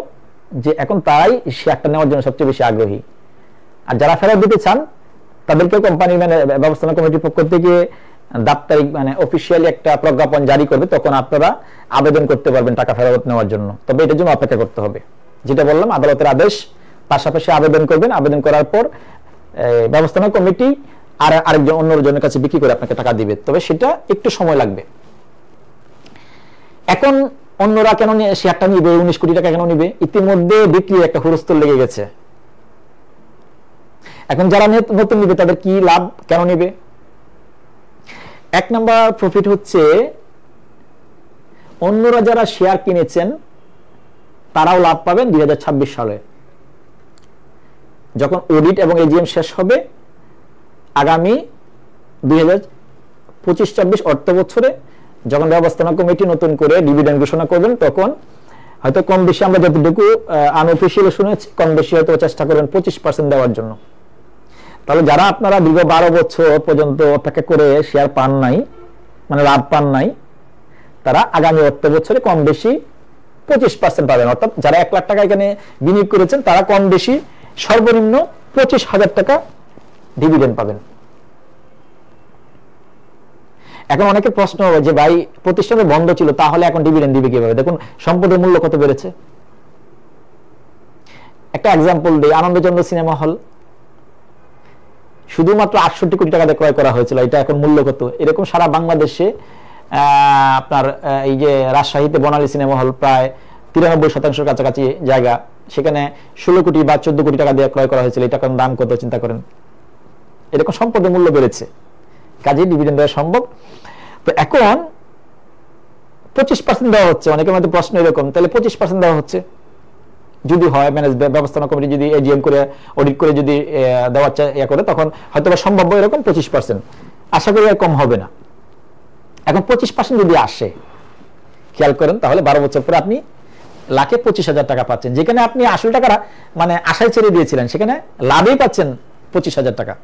যে এখন তারাই শেয়ারটা নেওয়ার জন্য সবচেয়ে বেশি আগ্রহী। আর যারা ফেরত দিতে চান তাদেরকে কোম্পানি মানে ব্যবস্থাপনা কমিটির পক্ষ থেকে দাপ্তরিক মানে অফিসিয়ালি একটা প্রজ্ঞাপন জারি করবে, তখন আপনারা আবেদন করতে পারবেন টাকা ফেরত নেওয়ার জন্য। তবে এটার জন্য অপেক্ষা করতে হবে, যেটা বললাম আদালতের আদেশ, পাশাপাশি আবেদন করবেন। আবেদন করার পর ব্যবস্থাপনা কমিটি আর আরেকজন অন্যজনের কাছে বিক্রি করে আপনাকে টাকা দিবে, তবে সেটা একটু সময় লাগবে। এখন অন্যরা কেন শেয়ারটা নিবে, 19 কোটি টাকা কেন নিবে? ইতিমধ্যে বিক্রি একটা হুড়স্থুল লেগে গেছে। এখন যারা নতুন নিবে তাদের কি লাভ, কেন নিবে? এক নাম্বার প্রফিট হচ্ছে অন্যরা যারা শেয়ার কিনেছেন তারাও লাভ পাবেন 2026 সালে, যখন অডিট এবং এজিএম শেষ হবে আগামী 25-24 অর্থ বছরে যখন ব্যবস্থাপনা কমিটি নতুন করে ডিভিডেন্ড ঘোষণা করবেন, তখন হয়তো কম বেশি আমরা যতটুকু আনঅফিসিয়ালি শুনেছি, কম বেশি হয়তো চেষ্টা করবেন 25% দেওয়ার জন্য। তাহলে যারা আপনারা দীর্ঘ 12 বছর পর্যন্ত অপেক্ষা করে শেয়ার পান নাই, মানে লাভ পান নাই, তারা আগামী অর্থ বছরে কম বেশি 25% পাবেন। অর্থাৎ যারা 1 লাখ টাকা এখানে বিনিয়োগ করেছেন তারা কম বেশি সর্বনিম্ন 25,000 টাকা ডিভিডেন্ড পাবেন। এখন অনেকের প্রশ্ন হবে যে ভাই প্রতিষ্ঠানে বন্ধ ছিল, তাহলে এখন ডিভিডেন্ড দিবে কিভাবে? দেখুন সম্পদের মূল্য কত বেড়েছে। একটা এক্সাম্পল দিই, আনন্দচন্দ্র সিনেমা হল শুধুমাত্র 68 কোটি টাকা দিয়ে ক্রয় করা হয়েছিল, এটা এখন মূল্য কত? এরকম সারা বাংলাদেশে আপনার এই যে রাজশাহীতে বনালী সিনেমা হল প্রায় 93% কাছাকাছি জায়গা, সেখানে 16 কোটি বা 14 কোটি টাকা দিয়ে ক্রয় করা হয়েছিল, এটা এখন দাম কত চিন্তা করেন। এরকম সম্পদের মূল্য বেড়েছে, কাজে ডিভিডেন্ড দেওয়া সম্ভব। তো এখন 25% দেওয়া হচ্ছে। অনেকের মধ্যে প্রশ্ন এরকম, তাহলে 25% দেওয়া হচ্ছে যদি হয় ব্যবস্থাপনা কমিটি যদি এজিএম করে অডিট করে যদি দেওয়ার করে, তখন হয়তো সম্ভাব্য এরকম 25%। আশা করি আর কম হবে না। এখন 25% যদি আসে, খেয়াল করেন, তাহলে 12 বছর পরে আপনি লাখে 25,000 টাকা পাচ্ছেন, যেখানে আপনি আসল টাকা মানে আশায় ছেড়ে দিয়েছিলেন, সেখানে লাভেই পাচ্ছেন 25,000 টাকা।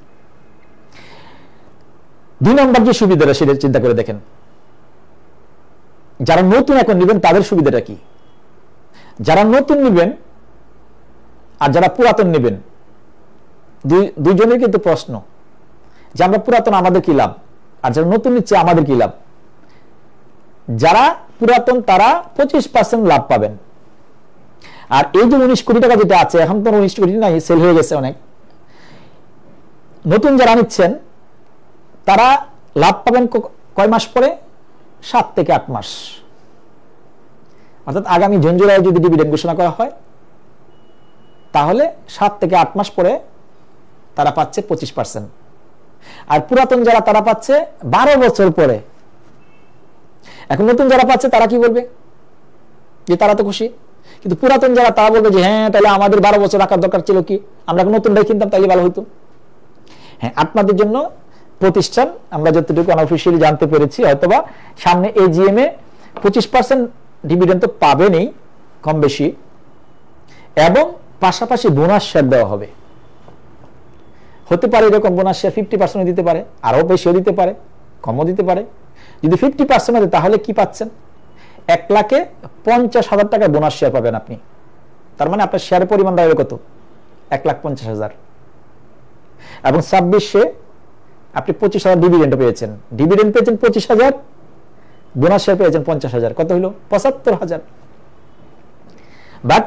2 নম্বর যে সুবিধাটা সেটা চিন্তা করে দেখেন, যারা নতুন এখন নেবেন তাদের সুবিধাটা কি? যারা নতুন নেবেন আর যারা পুরাতন নেবেন, দুইজনের কিন্তু প্রশ্ন যে আমরা পুরাতন আমাদের কি লাভ, আর যারা নতুন নিচ্ছে আমাদের কি লাভ। যারা পুরাতন তারা 25% লাভ পাবেন। আর এই যে 19 কোটি টাকা যেটা আছে, এখন তো 19 কোটি নাই, সেল হয়ে গেছে অনেক। নতুন যারা নিচ্ছেন তারা লাভ পাবেন কয় মাস পরে? 7 থেকে 8 মাস। অর্থাৎ আগামী জুন জুলাই যদি ডিভিডেন্ড ঘোষণা করা হয়, তাহলে 7 থেকে 8 মাস পরে তারা পাচ্ছে 25%। আর পুরাতন যারা তারা পাচ্ছে 12 বছর পরে। এখন নতুন যারা পাচ্ছে তারা কি বলবে? যে তারা তো খুশি। কিন্তু পুরাতন যারা তারা বলবে যে হ্যাঁ, তাহলে আমাদের 12 বছর রাখার দরকার ছিল, কি আমরা নতুনটাই কিনতাম তাহলে ভালো হতো। হ্যাঁ, আপনাদের জন্য প্রতিষ্ঠান আমরা যতটুকু অনঅফিশিয়ালি জানতে পেরেছি, হয়তোবা সামনে এজিএম এ 25% ডিভিডেন্ড তো পাবেনই কম বেশি, এবং পাশাপাশি বোনাস শেয়ার দেওয়া হবে। হতে পারে এরকম বোনাস শেয়ার 50% দিতে পারে, আরো বেশিও দিতে পারে, কমও দিতে পারে। যদি 50% হয় তাহলে কি পাচ্ছেন? 1,50,000 টাকা বোনাস শেয়ার পাবেন আপনি। তার মানে আপনার শেয়ারের পরিমাণ দাঁড়াবে কত? 1,50,000। এবং 26-এ আপনি 25,000 ডিভিডেন্ড পেয়েছেন। ডিভিডেন্ড পেয়েছেন 25,000, বোনাস শেয়ার পেয়েছেন 50,000, কত হলো? 75,000। বাট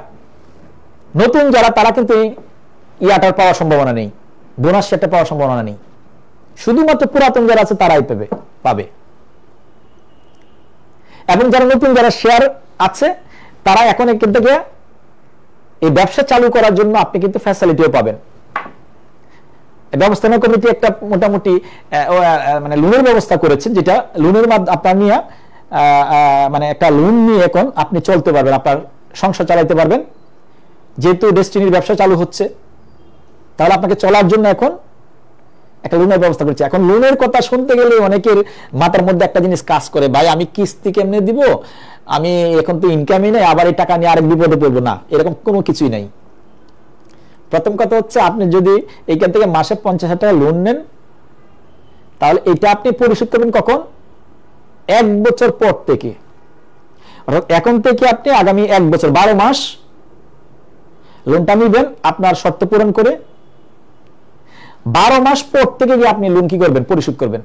নতুন যারা তারা কিন্তু ইয়াটার পাওয়ার সম্ভাবনা নেই, বোনাস শেয়ারটা পাওয়ার সম্ভাবনা নেই। শুধুমাত্র পুরাতন যারা আছে তারাই পাবে। এবং যারা নতুন যারা শেয়ার আছে তারা এখন কিন্তু এই ব্যবসা চালু করার জন্য আপনি কিন্তু ফ্যাসিলিটিও পাবেন। ব্যবস্থাপনা কমিটি একটা মোটামুটি মানে লোনের ব্যবস্থা করেছেন, যেটা লোনের মাধ্যমে আপনার নিয়ে মানে একটা লোন নিয়ে এখন আপনি চলতে পারবেন, আপনার সংসার চালাইতে পারবেন। যেহেতু ডেস্টিনির ব্যবসা চালু হচ্ছে, তাহলে আপনাকে চলার জন্য এখন একটা লোনের ব্যবস্থা করেছে। এখন লোনের কথা শুনতে গেলে অনেকের মাথার মধ্যে একটা জিনিস কাজ করে, ভাই আমি কিস্তি কেমনে দিব, আমি এখন তো ইনকামই নেই, আবার এই টাকা নিয়ে আরেক বিপদে পড়বো। না, এরকম কোনো কিছুই নাই। প্রথম কথা হচ্ছে, আপনি যদি এইখান থেকে মাসে 50,000 টাকা লোন নেন, তাহলে এটা আপনি পরিশোধ করবেন কখন? 1 বছর পর থেকে। অর্থাৎ এখন থেকে আপনি আগামী 1 বছর 12 মাস লোনটা নিবেন আপনার শর্ত পূরণ করে। 12 মাস পর থেকে আপনি লোন কি করবেন? পরিশোধ করবেন।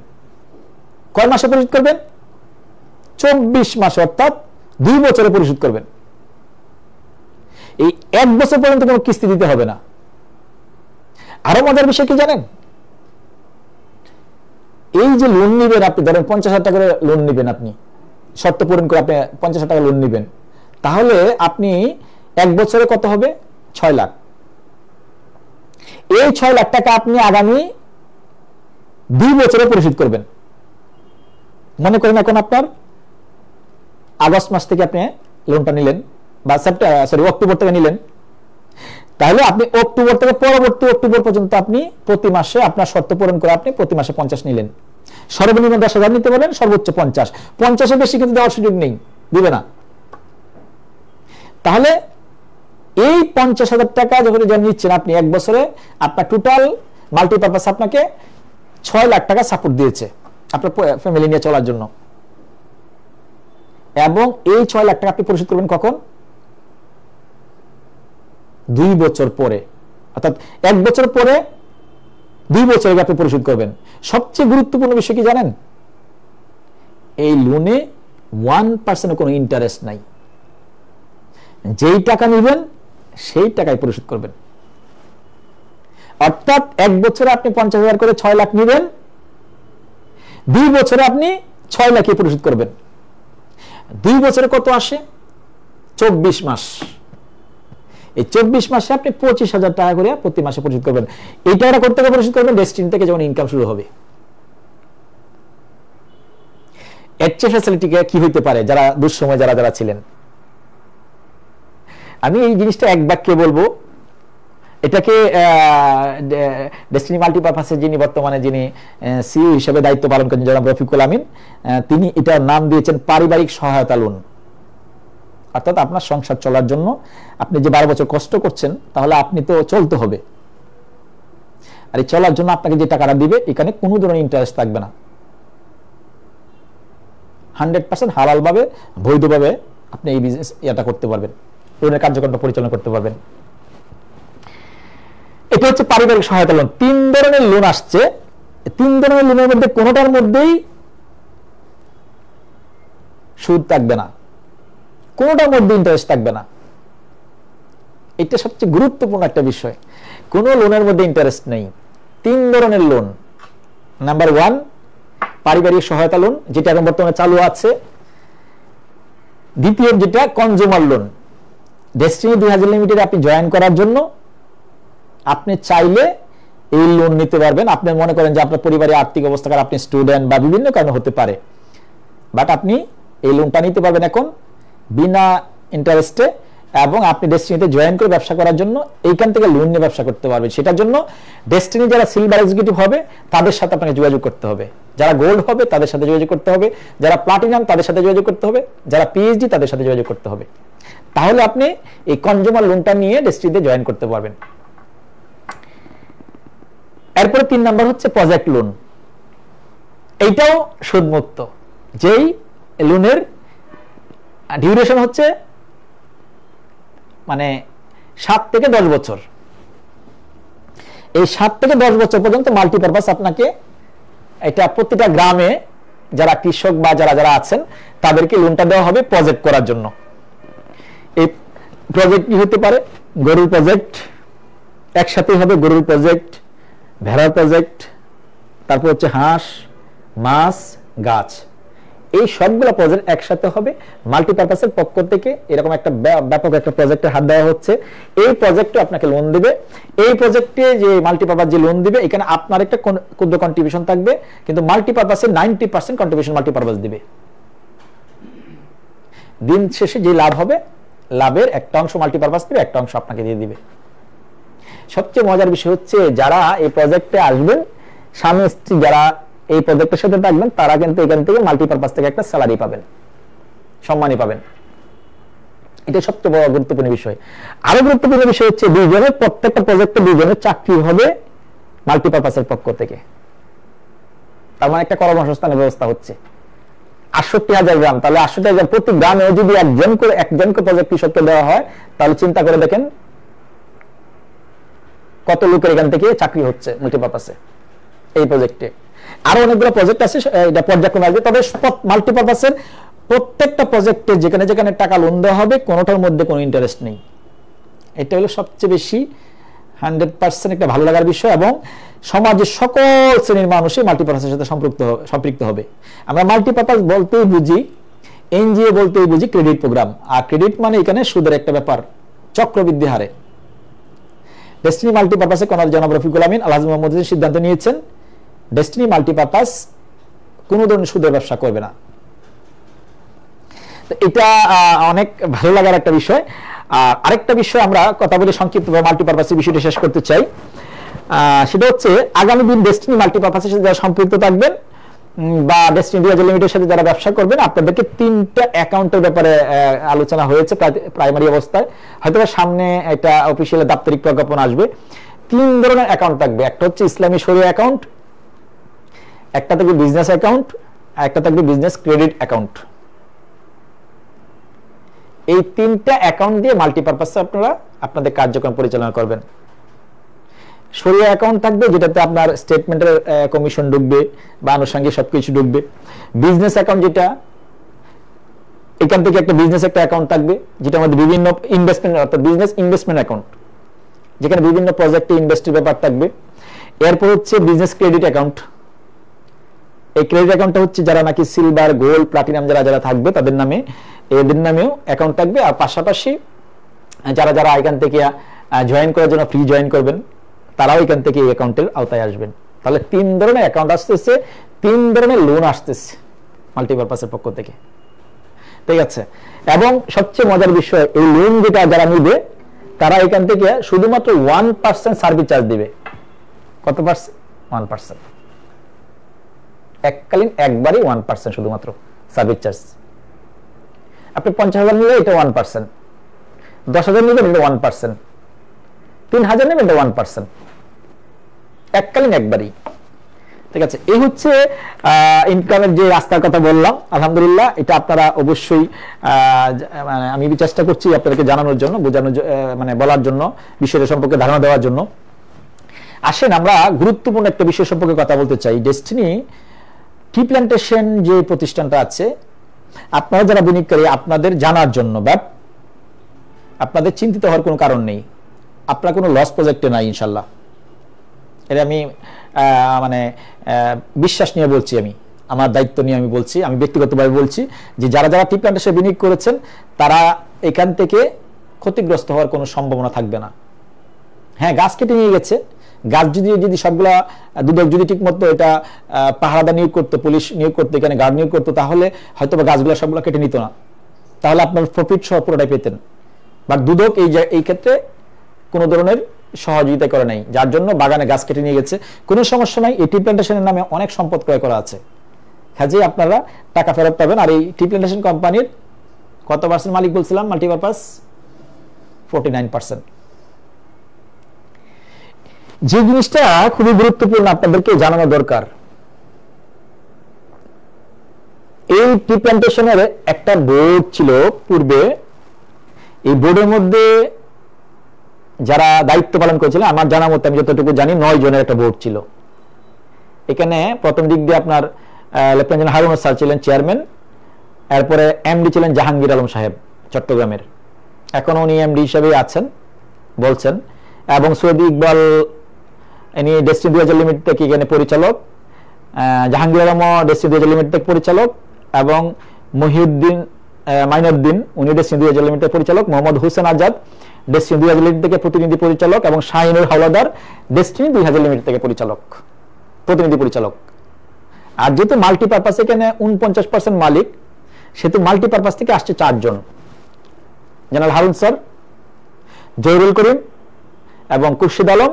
কয় মাসে পরিশোধ করবেন? 24 মাসে, অর্থাৎ 2 বছরে পরিশোধ করবেন। এই 1 বছর পর্যন্ত কোনো কিস্তি দিতে হবে না। আরো মজার বিষয় কি জানেন? এই যে লোন নিবেন আপনি, ধরেন 50,000 টাকা করে লোন নিবেন, আপনি শর্ত পূরণ করে আপনি 50,000 টাকা লোন নিবেন, তাহলে আপনি 1 বছরে কত হবে? 6 লাখ। এই 6 লাখ টাকা আপনি আগামী 2 বছরে পরিশোধ করবেন। মনে করেন এখন আপনার আগস্ট মাস থেকে আপনি লোনটা নিলেন, বা অক্টোবর থেকে নিলেন, তাহলে আপনি অক্টোবর থেকে পরবর্তী অক্টোবর পর্যন্ত আপনি প্রতি মাসে আপনার শর্ত পূরণ করে আপনি প্রতি মাসে 50 নিলেন। সর্বনিম্ন 10,000 নিতে পারবেন, সর্বোচ্চ 50, 50-এর বেশি কিন্তু দেওয়ার সুযোগ নেই, দিবে না। তাহলে এই 50,000 টাকা যখন নিচ্ছেন আপনি এক বছরে, আপনার টোটাল মাল্টিপারপাস আপনাকে 6 লাখ টাকা সাপোর্ট দিয়েছে আপনার ফ্যামিলি নিয়ে চলার জন্য। এবং এই 6 লাখ টাকা আপনি পরিশোধ করবেন কখন? 2 বছর পরে, অর্থাৎ 1 বছর পরে 2 বছর আগে আপনি পরিশোধ করবেন। সবচেয়ে গুরুত্বপূর্ণ বিষয় কি জানেন? এই লোনে 1% কোনো ইন্টারেস্ট নাই। যেই টাকা নেবেন সেই টাকায় পরিশোধ করবেন। অর্থাৎ 1 বছরে আপনি 50,000 করে 6 লাখ নেবেন, 2 বছরে আপনি 6 লাখই পরিশোধ করবেন। 2 বছরে কত আসে? 24 মাস। এই 24 মাসে আপনি 25,000 টাকা করে প্রতি মাসে পরিশোধ করবেন। এই টাকাটা করতে গিয়ে পরিশোধ করবেন ডেস্টিনি থেকে যখন ইনকাম শুরু হবে। এর চেয়ে ফ্যাসিলিটি কি হইতে পারে? যারা দুঃসময় যারা ছিলেন, আমি এই জিনিসটা এক বাক্যে বলবো, এটাকে ডেস্টিনি মাল্টিপারপাসের বর্তমানে যিনি সিইও হিসেবে দায়িত্ব পালন করেন জনাব রফিকুল আমিন, তিনি এটার নাম দিয়েছেন পারিবারিক সহায়তা লোন। অর্থাৎ আপনার সংসার চলার জন্য আপনি যে 12 বছর কষ্ট করছেন, তাহলে আপনি তো চলতে হবে, আর এই চলার জন্য আপনাকে যে টাকাটা দিবে এখানে কোনো ধরনের ইন্টারেস্ট থাকবে না। 100% হালাল ভাবে, বৈধভাবে আপনি এই বিজনেস এটা করতে পারবেন, লোনের কার্যক্রমটা পরিচালনা করতে পারবেন। এটা হচ্ছে পারিবারিক সহায়তা লোন। 3 ধরনের লোন আসছে। 3 ধরনের লোনের মধ্যে কোনোটার মধ্যেই সুদ থাকবে না, কোনোটার মধ্যে ইন্টারেস্ট থাকবে না। এটা সবচেয়ে গুরুত্বপূর্ণ একটা বিষয়। কোন লোনের মধ্যে ইন্টারেস্ট নেই। 3 ধরনের লোন। নাম্বার 1 পারিবারিক সহায়তা লোন, যেটা এখন বর্তমানে চালু আছে। দ্বিতীয় যেটা কনজিউমার লোন। ডেস্টিনি 2000 লিমিটেড আপনি জয়েন করার জন্য আপনি চাইলে এই লোন নিতে পারবেন। আপনি মনে করেন যে আপনার পরিবারের আর্থিক অবস্থা খারাপ, আপনি স্টুডেন্ট বা বিভিন্ন কারণে হতে পারে, বাট আপনি এই লোনটা নিতে পারবেন এখন বিনা ইন্টারেস্টে, এবং আপনি ডেস্টিনিতে জয়েন করে ব্যবসা করার জন্য এইখান থেকে লোন নিয়ে ব্যবসা করতে পারবেন। সেটার জন্য ডেস্টিনি যারা সিলভার এক্সিকিউটিভ হবে তাদের সাথে আপনাকে যোগাযোগ করতে হবে, যারা গোল্ড হবে তাদের সাথে যোগাযোগ করতে হবে, যারা প্লাটিনাম তাদের সাথে যোগাযোগ করতে হবে, যারা পিএইচডি তাদের সাথে যোগাযোগ করতে হবে। তাহলে আপনি এই কনজিউমার লোনটা নিয়ে ডেস্টিনিতে জয়েন করতে পারবেন। এরপরে 3 নাম্বার হচ্ছে প্রজেক্ট লোন। এইটাও সুদমুক্ত, যেই লোনের ডিউরেশন হচ্ছে মানে 7 থেকে 10 বছর। এই 7 থেকে 10 বছর পর্যন্ত মাল্টিপারপাস আপনাকে, এটা প্রতিটা গ্রামে যারা কৃষক বা যারা আছেন তাদেরকে লোনটা দেওয়া হবে প্রজেক্ট করার জন্য। এই প্রজেক্ট কি হতে পারে? গরুর প্রজেক্ট, একসাথে হবে গরুর প্রজেক্ট, ভেড়ার প্রজেক্ট, তারপর হচ্ছে হাঁস, মাছ, গাছ, এই সবগুলো প্রজেক্ট একসাথে হবে। মাল্টিপারপাসের পক্ষ থেকে এরকম একটা ব্যাপক একটা প্রজেক্টের হাত দেওয়া হচ্ছে। এই প্রজেক্টে আপনাকে লোন দিবে। এই প্রজেক্টে যে মাল্টিপারপাস যে লোন দিবে, এখানে আপনার একটা ক্ষুদ্র কন্ট্রিবিউশন থাকবে, কিন্তু মাল্টিপারপাসের 90% কন্ট্রিবিউশন মাল্টিপারপাস দিবে। দিন শেষে যে লাভ হবে, লাভের একটা অংশ মাল্টিপারপাস দিবে, একটা অংশ আপনাকে দিয়ে দিবে। সবচেয়ে মজার বিষয় হচ্ছে যারা এই প্রজেক্টে আসবেন, স্বামী স্ত্রী যারা এই প্রজেক্টের সাথে থাকবেন, তারা কিন্তু এখান থেকে মাল্টিপারপাস থেকে একটা স্যালারি পাবেন, সম্মানী পাবেন। এটা সবচেয়ে বড় গুরুত্বপূর্ণ বিষয়। আরো গুরুত্বপূর্ণ বিষয় হচ্ছে দুইজনের, প্রত্যেকটা প্রজেক্টে দুইজনের চাকরি হবে মাল্টিপারপাসের পক্ষ থেকে। তার মানে একটা কর্মসংস্থানের ব্যবস্থা হচ্ছে। 68,000 গ্রাম, তাহলে 68,000 প্রতি গ্রামে যদি একজনকে প্রজেক্ট কৃষককে দেওয়া হয়, তাহলে চিন্তা করে দেখেন কত লোকের এখান থেকে চাকরি হচ্ছে মাল্টিপারপাসে এই প্রজেক্টে। আরো অনেকগুলো প্রজেক্ট আছে, এটা পর্যায়ক্রমে আসবে। তবে মাল্টিপারপাসের প্রত্যেকটা প্রজেক্টে যেখানে যেখানে টাকা লোন দেওয়া হবে, কোনোটার মধ্যে কোনো ইন্টারেস্ট নেই। এটা হলো সবচেয়ে বেশি 100% একটা ভালো লাগার বিষয়, এবং সমাজের সকল শ্রেণীর মানুষই মাল্টিপারপাসের সাথে সম্পৃক্ত হবে। আমরা মাল্টিপারপাস বলতেই বুঝি, এনজিও বলতেই বুঝি ক্রেডিট প্রোগ্রাম, আর ক্রেডিট মানে এখানে সুদের একটা ব্যাপার, চক্রবৃদ্ধি হারে। ডেস্টিনি মাল্টিপারপাসে জনাব রফিকুল আমিন আলহাজ মোহাম্মদ সিদ্ধান্ত নিয়েছেন ডেস্টিনি মাল্টিপারপাস কোনো ধরনের সুদের ব্যবসা করবে না। এটা অনেক ভালো লাগার একটা বিষয়। আরেকটা বিষয় আমরা কথা বলে সংক্ষিপ্তভাবে মাল্টিপারপাসের বিষয়টা শেষ করতে চাই। সেটা হচ্ছে আগামী দিন ডেস্টিনি মাল্টিপারপাসের সাথে যারা সম্পৃক্ত থাকবেন, বা ডেস্টিনি ডিভাইজার লিমিটেডের সাথে যারা ব্যবসা করবেন, আপনাদেরকে 3টা অ্যাকাউন্টের ব্যাপারে আলোচনা হয়েছে প্রাইমারি অবস্থায়, হয়তো সামনে এটা অফিসিয়াল দাপ্তরিক প্রজ্ঞাপন আসবে। 3 ধরনের অ্যাকাউন্ট থাকবে, একটা হচ্ছে ইসলামী শরিয়া অ্যাকাউন্ট, একটা থাকবে বিজনেস অ্যাকাউন্ট, একটা থাকবে বিজনেস ক্রেডিট অ্যাকাউন্ট। এই 3টা অ্যাকাউন্ট দিয়ে মাল্টিপারপাসে আপনারা আপনাদের কার্যক্রম পরিচালনা করবেন। শরিয়া অ্যাকাউন্ট থাকবে যেটাতে আপনার স্টেটমেন্টের কমিশন ঢুকবে বা আনুষঙ্গিক সবকিছু ঢুকবে। বিজনেস অ্যাকাউন্ট যেটা, এখান থেকে একটা বিজনেস একটা অ্যাকাউন্ট থাকবে যেটা আমাদের বিভিন্ন ইনভেস্টমেন্ট, অর্থাৎ বিজনেস ইনভেস্টমেন্ট অ্যাকাউন্ট, যেখানে বিভিন্ন প্রজেক্টে ইনভেস্টের ব্যাপার থাকবে। এরপর হচ্ছে বিজনেস ক্রেডিট অ্যাকাউন্ট। এই ক্রেডিট অ্যাকাউন্টটা হচ্ছে যারা নাকি সিলভার, গোল্ড, প্লাটিনাম যারা থাকবে তাদের নামে, এদের নামেও অ্যাকাউন্ট থাকবে। আর পাশাপাশি যারা এখান থেকে জয়েন করার জন্য ফ্রি জয়েন করবেন, তারাও এখান থেকে এই অ্যাকাউন্টের আওতায় আসবেন। তাহলে 3 ধরনের অ্যাকাউন্ট আসতেছে, 3 ধরনের লোন আসতেছে মাল্টিপারপাসের পক্ষ থেকে, ঠিক আছে। এবং সবচেয়ে মজার বিষয়, এই লোন যেটা যারা নিবে তারা এখান থেকে শুধুমাত্র 1% সার্ভিস চার্জ দিবে। কত পার্সেন্ট? 1%। এককালীন একবারই 1% শুধুমাত্র সার্ভিস চার্জ। আপনি 50,000 নিলে এটা 1%, 10,000 নিলে এটা 1%, 3,000 নেবেন এটা 1%, এককালীন একবারই, ঠিক আছে। এই হচ্ছে ইনকামের যে রাস্তার কথা বললাম। আলহামদুলিল্লাহ, এটা আপনারা অবশ্যই মানে আমি চেষ্টা করছি আপনাদেরকে জানানোর জন্য, বোঝানোর, মানে বলার জন্য, বিষয়টা সম্পর্কে ধারণা দেওয়ার জন্য। আসেন আমরা গুরুত্বপূর্ণ একটা বিষয় সম্পর্কে কথা বলতে চাই। ডেস্টিনি টি প্ল্যান্টেশন যে প্রতিষ্ঠানটা আছে, আপনারা যারা বিনিয়োগকারী আপনাদের জানার জন্য, বাট আপনাদের চিন্তিত হওয়ার কোনো কারণ নেই। আপনার কোনো লস প্রজেক্টে নাই ইনশাল্লাহ, এটা আমি মানে বিশ্বাস নিয়ে বলছি, আমি আমার দায়িত্ব নিয়ে আমি বলছি, আমি ব্যক্তিগতভাবে বলছি যে যারা টি প্ল্যান্টেশনে বিনিয়োগ করেছেন তারা এখান থেকে ক্ষতিগ্রস্ত হওয়ার কোনো সম্ভাবনা থাকবে না। হ্যাঁ, গাছ কেটে নিয়ে গেছে, গাছ যদি সবগুলা দুদক যদি ঠিক মতো এটা পাহারাদার নিয়োগ করতো, পুলিশ নিয়োগ করতো, এখানে গার্ড নিয়োগ করতো, তাহলে হয়তো বা গাছগুলো সবগুলো কেটে নিত না, তাহলে আপনার প্রফিট সহ পুরোটাই পেতেন। বাট দুদক এই ক্ষেত্রে কোনো ধরনের সহযোগিতা করে নাই, যার জন্য বাগানে গাছ কেটে নিয়ে গেছে। কোনো সমস্যা নাই, এই টি প্ল্যান্টেশনের নামে অনেক সম্পদ ক্রয় করা আছে, কাজেই আপনারা টাকা ফেরত পাবেন। আর এই টি প্ল্যান্টেশন কোম্পানির কত পার্সেন্ট মালিক বলছিলাম মাল্টিপারপাস? 49%। যে জিনিসটা খুবই গুরুত্বপূর্ণ আপনাদেরকে জানানো দরকার, এই টি প্ল্যান্টেশনের একটা বোর্ড ছিল পূর্বে। এই বোর্ডের মধ্যে যারা দায়িত্ব পালন করেছিলেন, আমার জানা মতো আমি যতটুকু জানি 9 জনের একটা বোর্ড ছিল। এখানে প্রথম দিক দিয়ে আপনার লেফটেন্যান্ট হারুন স্যার ছিলেন চেয়ারম্যান, এরপরে এমডি ছিলেন জাহাঙ্গীর আলম সাহেব চট্টগ্রামের, এখন উনি এমডি হিসেবে আছেন বলছেন, এবং সৌদি ইকবাল ইনি ডেস্টিনি ডিভাইজার লিমিটেড থেকে এখানে পরিচালক, Jahangir Alam destiny Deviser limited থেকে পরিচালক, এবং মহিউদ্দিন মাইনুদ্দিন উনি ডেস্টিনি ডিভাইজার লিমিটেড পরিচালক, Mohammad Hossain Azad destiny Deviser limited থেকে প্রতিনিধি পরিচালক, এবং Shahinur Howlader destiny Deviser limited থেকে প্রতিনিধি পরিচালক। আর যেহেতু মাল্টিপারপাস এখানে 49% মালিক, সেহেতু মাল্টিপারপাস থেকে আসছে 4 জন, জেনারেল হারুন স্যার, জহিরুল করিম এবং খুরশিদ আলম,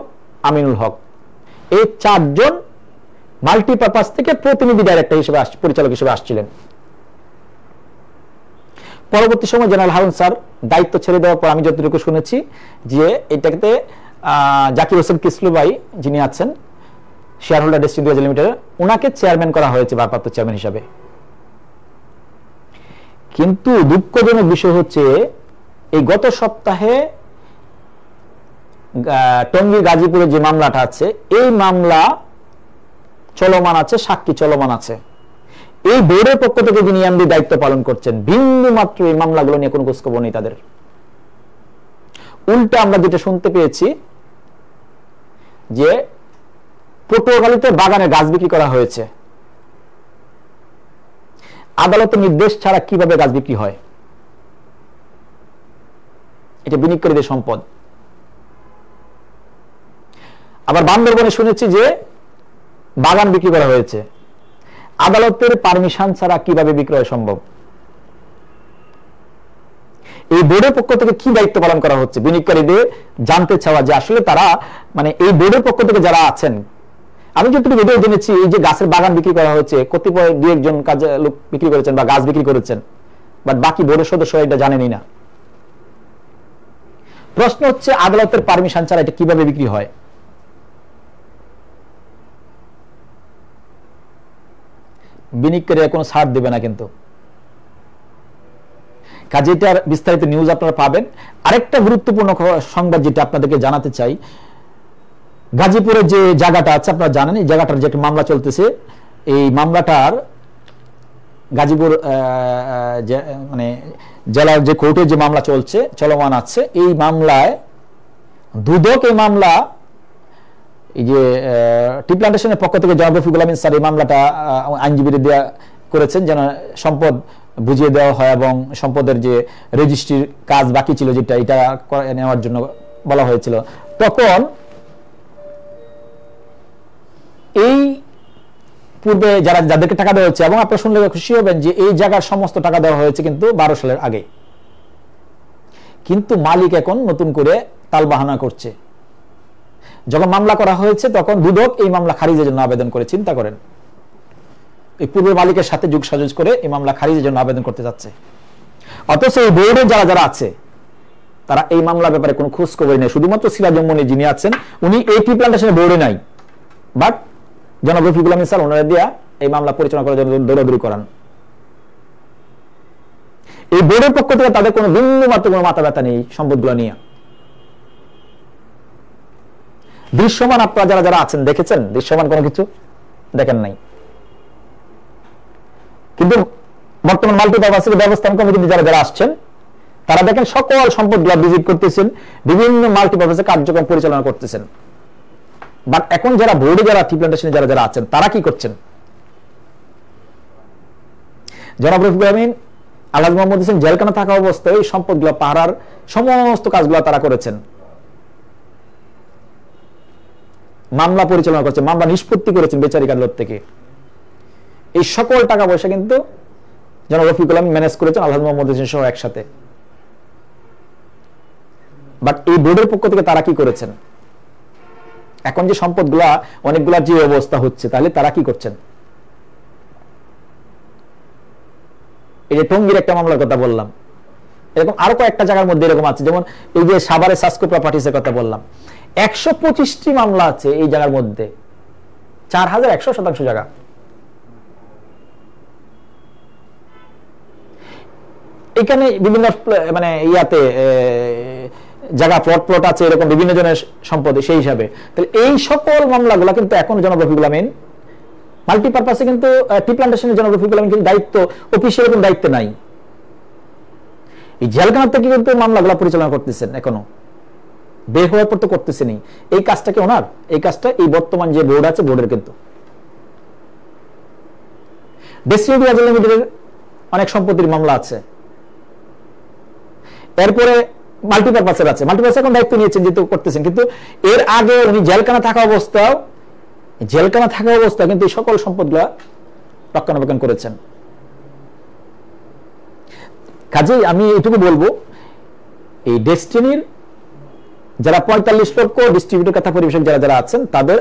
আমিনুল হক। এই 4 জন মাল্টিপারপাস থেকে প্রতিনিধি ডাইরেক্টর হিসেবে পরিচালক হিসেবে আসছিলেন। পরবর্তী সময় জেনারেল হারুন স্যার দায়িত্ব ছেড়ে দেওয়ার পর আমি যতটুকু শুনেছি যে এটাতে জাকির হোসেন কিসলু ভাই যিনি আছেন share holder destiny Deviser limited, ওনাকে চেয়ারম্যান করা হয়েছে, ভারপ্রাপ্ত চেয়ারম্যান হিসাবে। কিন্তু দুঃখজনক বিষয় হচ্ছে এই গত সপ্তাহে টঙ্গী গাজীপুরে যে মামলাটা আছে, এই মামলা চলমান আছে, সাক্ষী চলমান আছে। এই বোর্ডের পক্ষ থেকে যিনি এমডি দায়িত্ব পালন করছেন, বিন্দু মাত্র এই মামলাগুলো নিয়ে কোনো খোঁজখবর নেই তাদের। উল্টা আমরা যেটা শুনতে পেয়েছি যে পটুয়াখালীতে বাগানে গাছ বিক্রি করা হয়েছে, আদালতের নির্দেশ ছাড়া কিভাবে গাছ বিক্রি হয়? এটা বিনিয়োগকারীদের সম্পদ। আবার বান্দরবনে শুনেছি যে বাগান বিক্রি করা হয়েছে, আদালতের পারমিশন ছাড়া কিভাবে বিক্রয় সম্ভব? এই বোর্ডের পক্ষ থেকে কি দায়িত্ব পালন করা হচ্ছে? বিনিয়োগকারীদের জানতে চাওয়া যে আসলে তারা মানে এই বোর্ডের পক্ষ থেকে যারা আছেন আমি যতটুকু ভিডিও জেনেছি এই যে গাছের বাগান বিক্রি করা হচ্ছে, কতিপয় দু একজন কাজে লোক বিক্রি করেছেন বা গাছ বিক্রি করেছেন, বাট বাকি বোর্ডের সদস্য এটা জানেনই না। প্রশ্ন হচ্ছে আদালতের পারমিশন ছাড়া এটা কিভাবে বিক্রি হয়? বিনিয়োগকারীরা কোনো ছাড় দেবে না কিন্তু। কাজে এটার বিস্তারিত নিউজ আপনারা পাবেন। আরেকটা গুরুত্বপূর্ণ সংবাদ যেটা আপনাদেরকে জানাতে চাই, গাজীপুরের যে জায়গাটা আছে আপনারা জানেন, এই জায়গাটার যে একটা মামলা চলতেছে, এই মামলাটার গাজীপুর মানে জেলার যে কোর্টে যে মামলা চলছে, চলমান আছে, এই মামলায় দুদক এই মামলা এই যে টি প্লান্টেশনের পক্ষ থেকে জনাব রফিকুল আমিন স্যার এই মামলাটা আইনজীবীরা দেওয়া করেছেন যেন সম্পদ বুঝিয়ে দেওয়া হয় এবং সম্পদের যে রেজিস্ট্রির কাজ বাকি ছিল যেটা এটা নেওয়ার জন্য বলা হয়েছিল। তখন এই পূর্বে যাদেরকে টাকা দেওয়া হচ্ছে, এবং আপনারা শুনলে খুশি হবেন যে এই জায়গার সমস্ত টাকা দেওয়া হয়েছে কিন্তু 12 সালের আগে, কিন্তু মালিক এখন নতুন করে তালবাহানা করছে। যখন মামলা করা হয়েছে তখন দুদক এই মামলা খারিজের জন্য আবেদন করে, চিন্তা করেন, এই পূর্বের মালিকের সাথে যোগ সাজস করে এই মামলা খারিজের জন্য আবেদন করতে যাচ্ছে। অথচ এই বোর্ডে যারা আছে তারা এই মামলার ব্যাপারে কোনো খোঁজ খবর নেই। শুধুমাত্র সিরাজুম মনি যিনি আছেন উনি এই টি প্লান্টেশনের বোর্ডে নাই, বাট জনাব রফিকুল আমিন স্যার ওনারা দিয়া এই মামলা পরিচালনা করার জন্য দৌড়াদৌড়ি করান। এই বোর্ডের পক্ষ থেকে তাদের কোনো বিন্দু মাত্র কোনো মাথা ব্যথা নেই সম্পদগুলো নিয়ে। দৃশ্যমান আপনারা যারা আছেন দেখেছেন, দৃশ্যমান কোনো কিছু দেখেন নাই। কিন্তু বর্তমান মাল্টিপারপাস ব্যবস্থাপনা কমিটিতে যারা আসছেন তারা দেখেন সকল সম্পদগুলো ভিজিট করতেছেন, বিভিন্ন মাল্টিপারপাসে কার্যক্রম পরিচালনা করতেছেন। বাট এখন যারা বোর্ডে টি প্লান্টেশনে যারা আছেন তারা কি করছেন? জনাব রফিকুল আমিন, আলহাজ মোহাম্মদ হোসেন জেলখানা থাকা অবস্থায় এই সম্পদগুলো পাহারার সমস্ত কাজগুলো তারা করেছেন, মামলা পরিচালনা করছেন, মামলা নিষ্পত্তি করেছেন বেচারি আদালত থেকে। এই সকল টাকা পয়সা কিন্তু জনাব রফিকুল আমিন ম্যানেজ করেছেন আলহাজ মোহাম্মদ হোসেন সহ একসাথে। বাট এই বোর্ডের পক্ষ থেকে তারা কি করেছেন? এখন যে সম্পদগুলা অনেকগুলা যে অবস্থা হচ্ছে, তাহলে তারা কি করছেন? এই যে টঙ্গীর একটা মামলার কথা বললাম, এরকম আরো কয়েকটা জায়গার মধ্যে এরকম আছে, যেমন এই যে সাভারে সাসকো প্রপার্টিসের কথা বললাম, 125টি মামলা আছে এই জায়গার মধ্যে, 4100% জায়গা। এখানে বিভিন্ন মানে ইয়াতে জায়গা প্লট আছে, এরকম বিভিন্ন জনের সম্পদ, সেই হিসাবে তাহলে এই সকল মামলাগুলো কিন্তু এখন জনাব রফিকুল আমিন মাল্টিপারপাসে কিন্তু টি প্লান্টেশনের জনাব রফিকুল আমিন কিন্তু দায়িত্ব অফিসের এরকম দায়িত্ব নাই, এই জেলখানা থেকে কিন্তু মামলাগুলো পরিচালনা করতেছেন, এখনো বের হওয়ার পর তো করতেছেনই। এই কাজটা কি ওনার? এই কাজটা এই বর্তমান যে বোর্ড আছে বোর্ডের কিন্তু। ডেস্টিনি ডিভাইজার লিমিটেডের অনেক সম্পত্তির মামলা আছে, এরপরে মাল্টিপারপাসের আছে, মাল্টিপারপাস এখন দায়িত্ব নিয়েছেন যেহেতু করতেছেন, কিন্তু এর আগে উনি জেলখানা থাকা অবস্থায় কিন্তু এই সকল সম্পদগুলা রক্ষণাবেক্ষণ করেছেন। কাজেই আমি এটুকু বলবো, এই ডেস্টিনির যারা 45 লক্ষ ডিস্ট্রিবিউটর কথা পরিবেশক যারা আছেন তাদের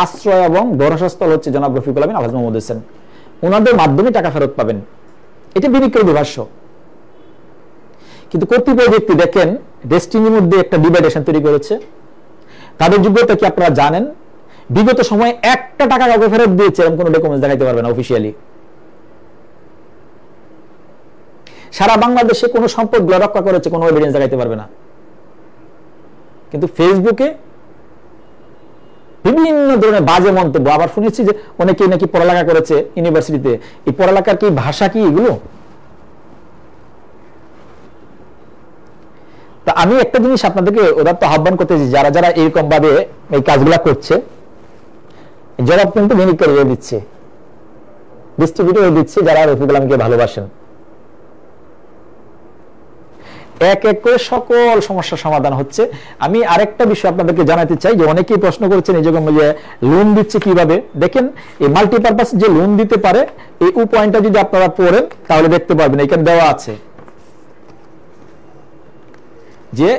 আশ্রয় এবং ভরসাস্থল হচ্ছে জনাব রফিকুল আমিন, আলহাজ মোহাম্মদ হোসেন। ওনাদের মাধ্যমে টাকা ফেরত পাবেন, এটা বিনিয়োগকারীদের ভাষ্য। কিন্তু কর্তৃপক্ষ ব্যক্তি দেখেন ডেস্টিনির মধ্যে একটা ডিভাইডেশন তৈরি করেছে। তাদের যোগ্যতা কি আপনারা জানেন? বিগত সময়ে একটা টাকা কাউকে ফেরত দিয়েছে এরকম কোনো ডকুমেন্টস দেখাইতে পারবে না অফিসিয়ালি। সারা বাংলাদেশে কোনো সম্পদগুলো রক্ষা করেছে কোনো এভিডেন্স দেখাইতে পারবে না। কিন্তু ফেসবুকে বিভিন্ন ধরনের বাজে মন্তব্য, আবার শুনেছি যে অনেকেই নাকি পড়ালেখা করেছে ইউনিভার্সিটিতে, এই পড়ালেখার কি ভাষা কি এগুলো? তা আমি একটা জিনিস আপনাদেরকে ওদার্ত আহ্বান করতেছি, যারা এরকম ভাবে এই কাজগুলা করছে, জবাব কিন্তু বিনিয়োগকারী দিচ্ছে, ডিস্ট্রিবিউটর দিচ্ছে যারা রফিকুল আমিনকে ভালোবাসেন। এক এক করে সকল সমস্যার সমাধান হচ্ছে। আমি আরেকটা বিষয় আপনাদেরকে জানাতে চাই, যে অনেকেই প্রশ্ন করছেন এই যেরকম যে লোন দিচ্ছে কিভাবে। দেখেন এই মাল্টিপারপাস যে লোন দিতে পারে, এই পয়েন্টটা যদি আপনারা পড়েন তাহলে দেখতে পারবেন এখানে দেওয়া আছে যে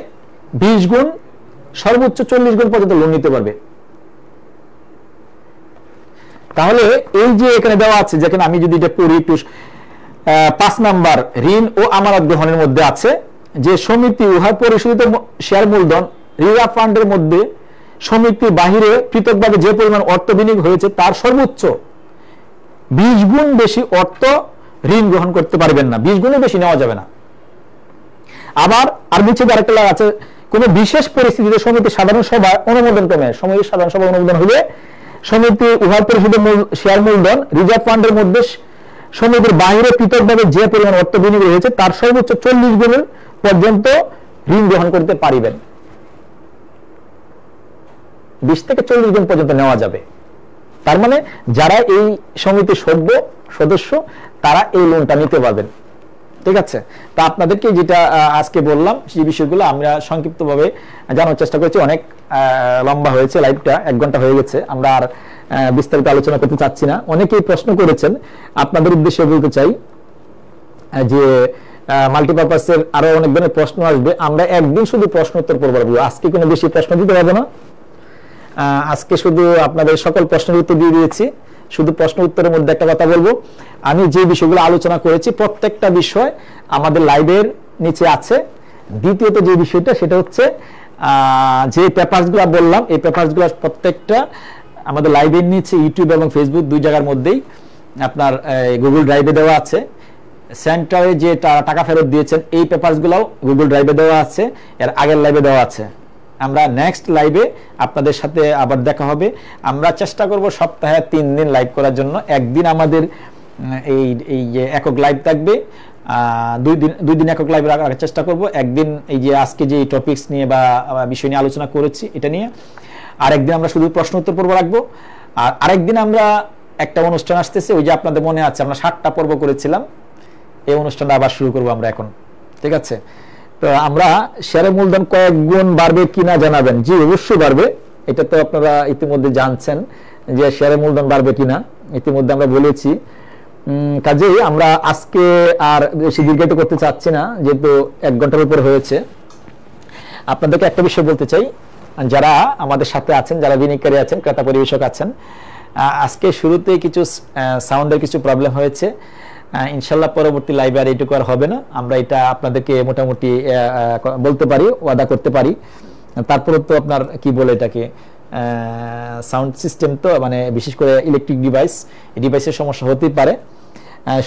20 গুণ সর্বোচ্চ 40 গুণ পর্যন্ত লোন নিতে পারবে। তাহলে এই যে এখানে দেওয়া আছে, যেখানে আমি যদি এটা পড়ি একটু, 5 নাম্বার, ঋণ ও আমানত গ্রহণের মধ্যে আছে যে সমিতি উহার পরিশোধিত শেয়ার মূলধন রিজার্ভ ফান্ডের মধ্যে সমিতি বাহিরে পৃথকভাবে যে পরিমাণ অর্থ বিনিয়োগ হয়েছে তার সর্বোচ্চ 20 গুণ বেশি অর্থ ঋণ গ্রহণ করতে পারবেন না, 20 গুণের বেশি নেওয়া যাবে না। আবার আর নিচে আরেকটা লেখা আছে, কোন বিশেষ পরিস্থিতিতে সমিতি সাধারণ সভা অনুমোদন ক্রমে, সমিতির সাধারণ সভা অনুমোদন হবে সমিতি উহার পরিশোধিত শেয়ার মূলধন রিজার্ভ ফান্ডের মধ্যে সমিতির বাইরে পৃথকভাবে যে পরিমাণ অর্থ বিনিয়োগ হয়েছে তার সর্বোচ্চ 40 গুণ পর্যন্ত ঋণ গ্রহণ করতে পারিবেন। 20 থেকে 40 গুণ পর্যন্ত নেওয়া যাবে। তার মানে যারা এই সমিতির সদস্য তারা এই লোনটা নিতে পারবেন। ঠিক আছে, তা আপনাদেরকে যেটা আজকে বললাম সেই বিষয়গুলো আমরা সংক্ষিপ্তভাবে জানার চেষ্টা করেছি। অনেক লম্বা হয়েছে, লাইভটা 1 ঘন্টা হয়ে গেছে, আমরা আর বিস্তারিত আলোচনা করতে চাচ্ছি না। অনেকেই প্রশ্ন করেছেন, আপনাদের উদ্দেশ্যে বলতে চাই যে মাল্টিপারপাসের আরো অনেক ধরনের প্রশ্ন আসবে, আমরা একদিন শুধু প্রশ্ন উত্তর করবো, আজকে কোনো বেশি প্রশ্ন দিতে পারবো না। আজকে শুধু আপনাদের সকল প্রশ্নের উত্তর দিয়ে দিয়েছি, শুধু প্রশ্ন উত্তরের মধ্যে একটা কথা বলবো, আমি যে বিষয়গুলো আলোচনা করেছি প্রত্যেকটা বিষয় আমাদের লাইভের নিচে আছে। দ্বিতীয়ত যে বিষয়টা সেটা হচ্ছে যে পেপারসগুলো বললাম, এই পেপারসগুলো প্রত্যেকটা আমাদের লাইভের নিচে ইউটিউব এবং ফেসবুক 2 জায়গার মধ্যেই আপনার গুগল ড্রাইভে দেওয়া আছে। সেন্টারে যে টাকা ফেরত দিয়েছেন এই পেপারসগুলোও গুগল ড্রাইভে দেওয়া আছে, এর আগের লাইভে দেওয়া আছে। আমরা নেক্সট লাইভে আপনাদের সাথে আবার দেখা হবে। আমরা চেষ্টা করব সপ্তাহে 3 দিন লাইভ করার জন্য। একদিন আমাদের এই যে একক লাইভ থাকবে, 2 দিন একক লাইভ রাখার চেষ্টা করব। একদিন এই যে আজকে যে টপিকস নিয়ে বা বিষয় নিয়ে আলোচনা করেছি এটা নিয়ে, আর একদিন আমরা শুধু প্রশ্ন উত্তর পর্ব রাখবো। আর আরেকদিন আমরা একটা অনুষ্ঠান আসতেছে, ওই যে আপনাদের মনে আছে আমরা 7টা পর্ব করেছিলাম, এই অনুষ্ঠানটা আবার শুরু করবো আমরা এখন। ঠিক আছে, তো আমরা শেয়ারের মূলধন কয়েক গুণ বাড়বে কিনা জানাবেন। জি অবশ্যই বাড়বে, এটা তো আপনারা ইতিমধ্যে জানছেন যে শেয়ারের মূলধন বাড়বে কিনা, ইতিমধ্যে আমরা বলেছি। কাজেই আমরা আজকে আর বেশি দীর্ঘায়িত করতে চাচ্ছি না, যেহেতু 1 ঘন্টার উপর হয়েছে। আপনাদেরকে একটা বিষয় বলতে চাই, যারা আমাদের সাথে আছেন, যারা বিনিয়োগকারী আছেন, ক্রেতা পরিবেশক আছেন, আজকে শুরুতে কিছু সাউন্ডের কিছু প্রবলেম হয়েছে। ইনশাল্লাহ পরবর্তী লাইভে আর এইটুকু আর হবে না, আমরা এটা আপনাদেরকে মোটামুটি বলতে পারি, ওয়াদা করতে পারি। তারপরে তো আপনার কি বলে এটাকে সাউন্ড সিস্টেম, তো মানে বিশেষ করে ইলেকট্রিক ডিভাইস, এই ডিভাইসের সমস্যা হতেই পারে।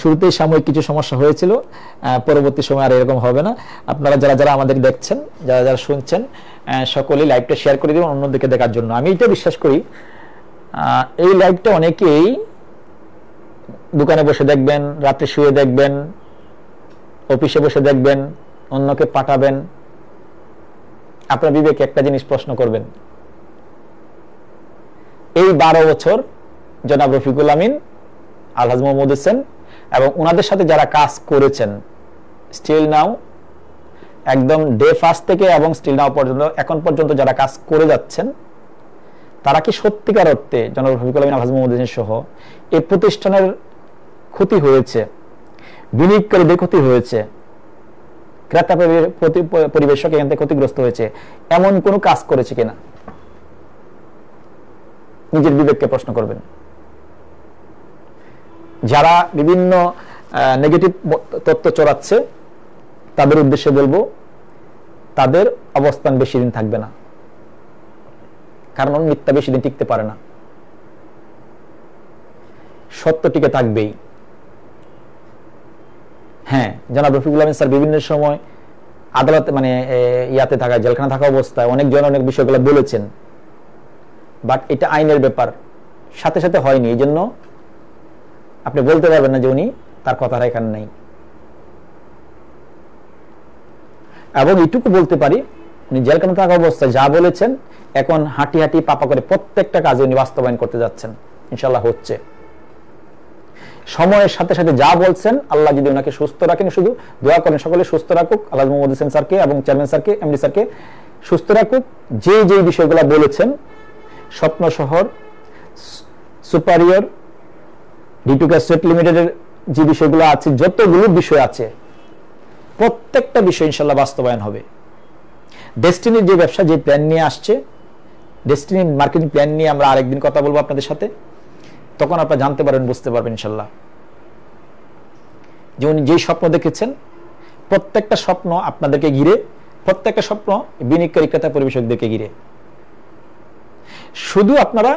শুরুতেই সাময়িক কিছু সমস্যা হয়েছিল, পরবর্তী সময় আর এরকম হবে না। আপনারা যারা আমাদের দেখছেন, যারা শুনছেন, সকলেই লাইভটা শেয়ার করে দিবেন অন্যদিকে দেখার জন্য। আমি এটা বিশ্বাস করি এই লাইভটা অনেকেই দোকানে বসে দেখবেন, রাতে শুয়ে দেখবেন, অফিসে বসে দেখবেন, অন্যকে পাঠাবেন। আপনার বিবেকে একটা জিনিস প্রশ্ন করবেন, এই 12 বছর জনাব রফিকুল আমিন, আলহাজ মোহাম্মদ হোসেন এবং ওনাদের সাথে যারা কাজ করেছেন, স্টিল নাও একদম ডে ফার্স্ট থেকে এবং স্টিল নাও পর্যন্ত এখন পর্যন্ত যারা কাজ করে যাচ্ছেন, তারা কি সত্যিকার অর্থে জনাব রফিকুল আমিন, আলহাজ মোহাম্মদ হোসেন সহ এই প্রতিষ্ঠানের ক্ষতি হয়েছে, বিনিয়োগকারীদের ক্ষতি হয়েছে, ক্রেতা পরিবেশক এখান থেকে ক্ষতিগ্রস্ত হয়েছে, এমন কোন কাজ করেছে কিনা? নিজের বিবেককে প্রশ্ন করবেন। যারা বিভিন্ন নেগেটিভ তথ্য ছড়াচ্ছে তাদের উদ্দেশ্যে বলবো, তাদের অবস্থান বেশি দিন থাকবে না, কারণ মিথ্যা বেশি দিন টিকতে পারে না, সত্য টিকে থাকবেই। হ্যাঁ, জনাব রফিকুল আমিন স্যার বিভিন্ন সময় আদালতে মানে ইয়াতে থাকা, জেলখানা থাকা অবস্থায় অনেকজন অনেক বিষয়গুলো বলেছেন, বাট এটা আইনের ব্যাপার, সাথে সাথে হয়নি। এই জন্য আপনি বলতে পারবেন না যে উনি তার কথা এখানে নেই। এবং এইটুকু বলতে পারি, উনি জেলখানা থাকা অবস্থায় যা বলেছেন এখন হাঁটি হাঁটি পাপা করে প্রত্যেকটা কাজে উনি বাস্তবায়ন করতে যাচ্ছেন, ইনশাল্লাহ হচ্ছে। সময়ের সাথে সাথে যা বলছেন, আল্লাহ যদি ওনাকে সুস্থ রাখেন, শুধু দোয়া করেন সকলে সুস্থ রাখুক, আলহাজ মোহাম্মদ হোসেন স্যারকে এবং চেয়ারম্যান স্যারকে, এমডি স্যারকে সুস্থ রাখুক। যে বিষয়গুলো বলেছেন, স্বপ্ন শহর, সুপারিয়র, ডিটুকা স্টেট লিমিটেডের যে বিষয়গুলো আছে, যতগুলো বিষয় আছে প্রত্যেকটা বিষয় ইনশাল্লাহ বাস্তবায়ন হবে। ডেস্টিনির যে ব্যবসা, যে প্ল্যান নিয়ে আসছে, ডেস্টিনি মার্কেটিং প্ল্যান নিয়ে আমরা আরেকদিন কথা বলবো আপনাদের সাথে। তখন আপনারা জানতে পারবেন, বুঝতে পারবেন ইনশাল্লাহ যে উনি যেই স্বপ্ন দেখেছেন, প্রত্যেকটা স্বপ্ন আপনাদেরকে ঘিরে, প্রত্যেকটা স্বপ্ন বিনিয়োগকারী ক্রেতা পরিবেশকদেরকে ঘিরে। শুধু আপনারা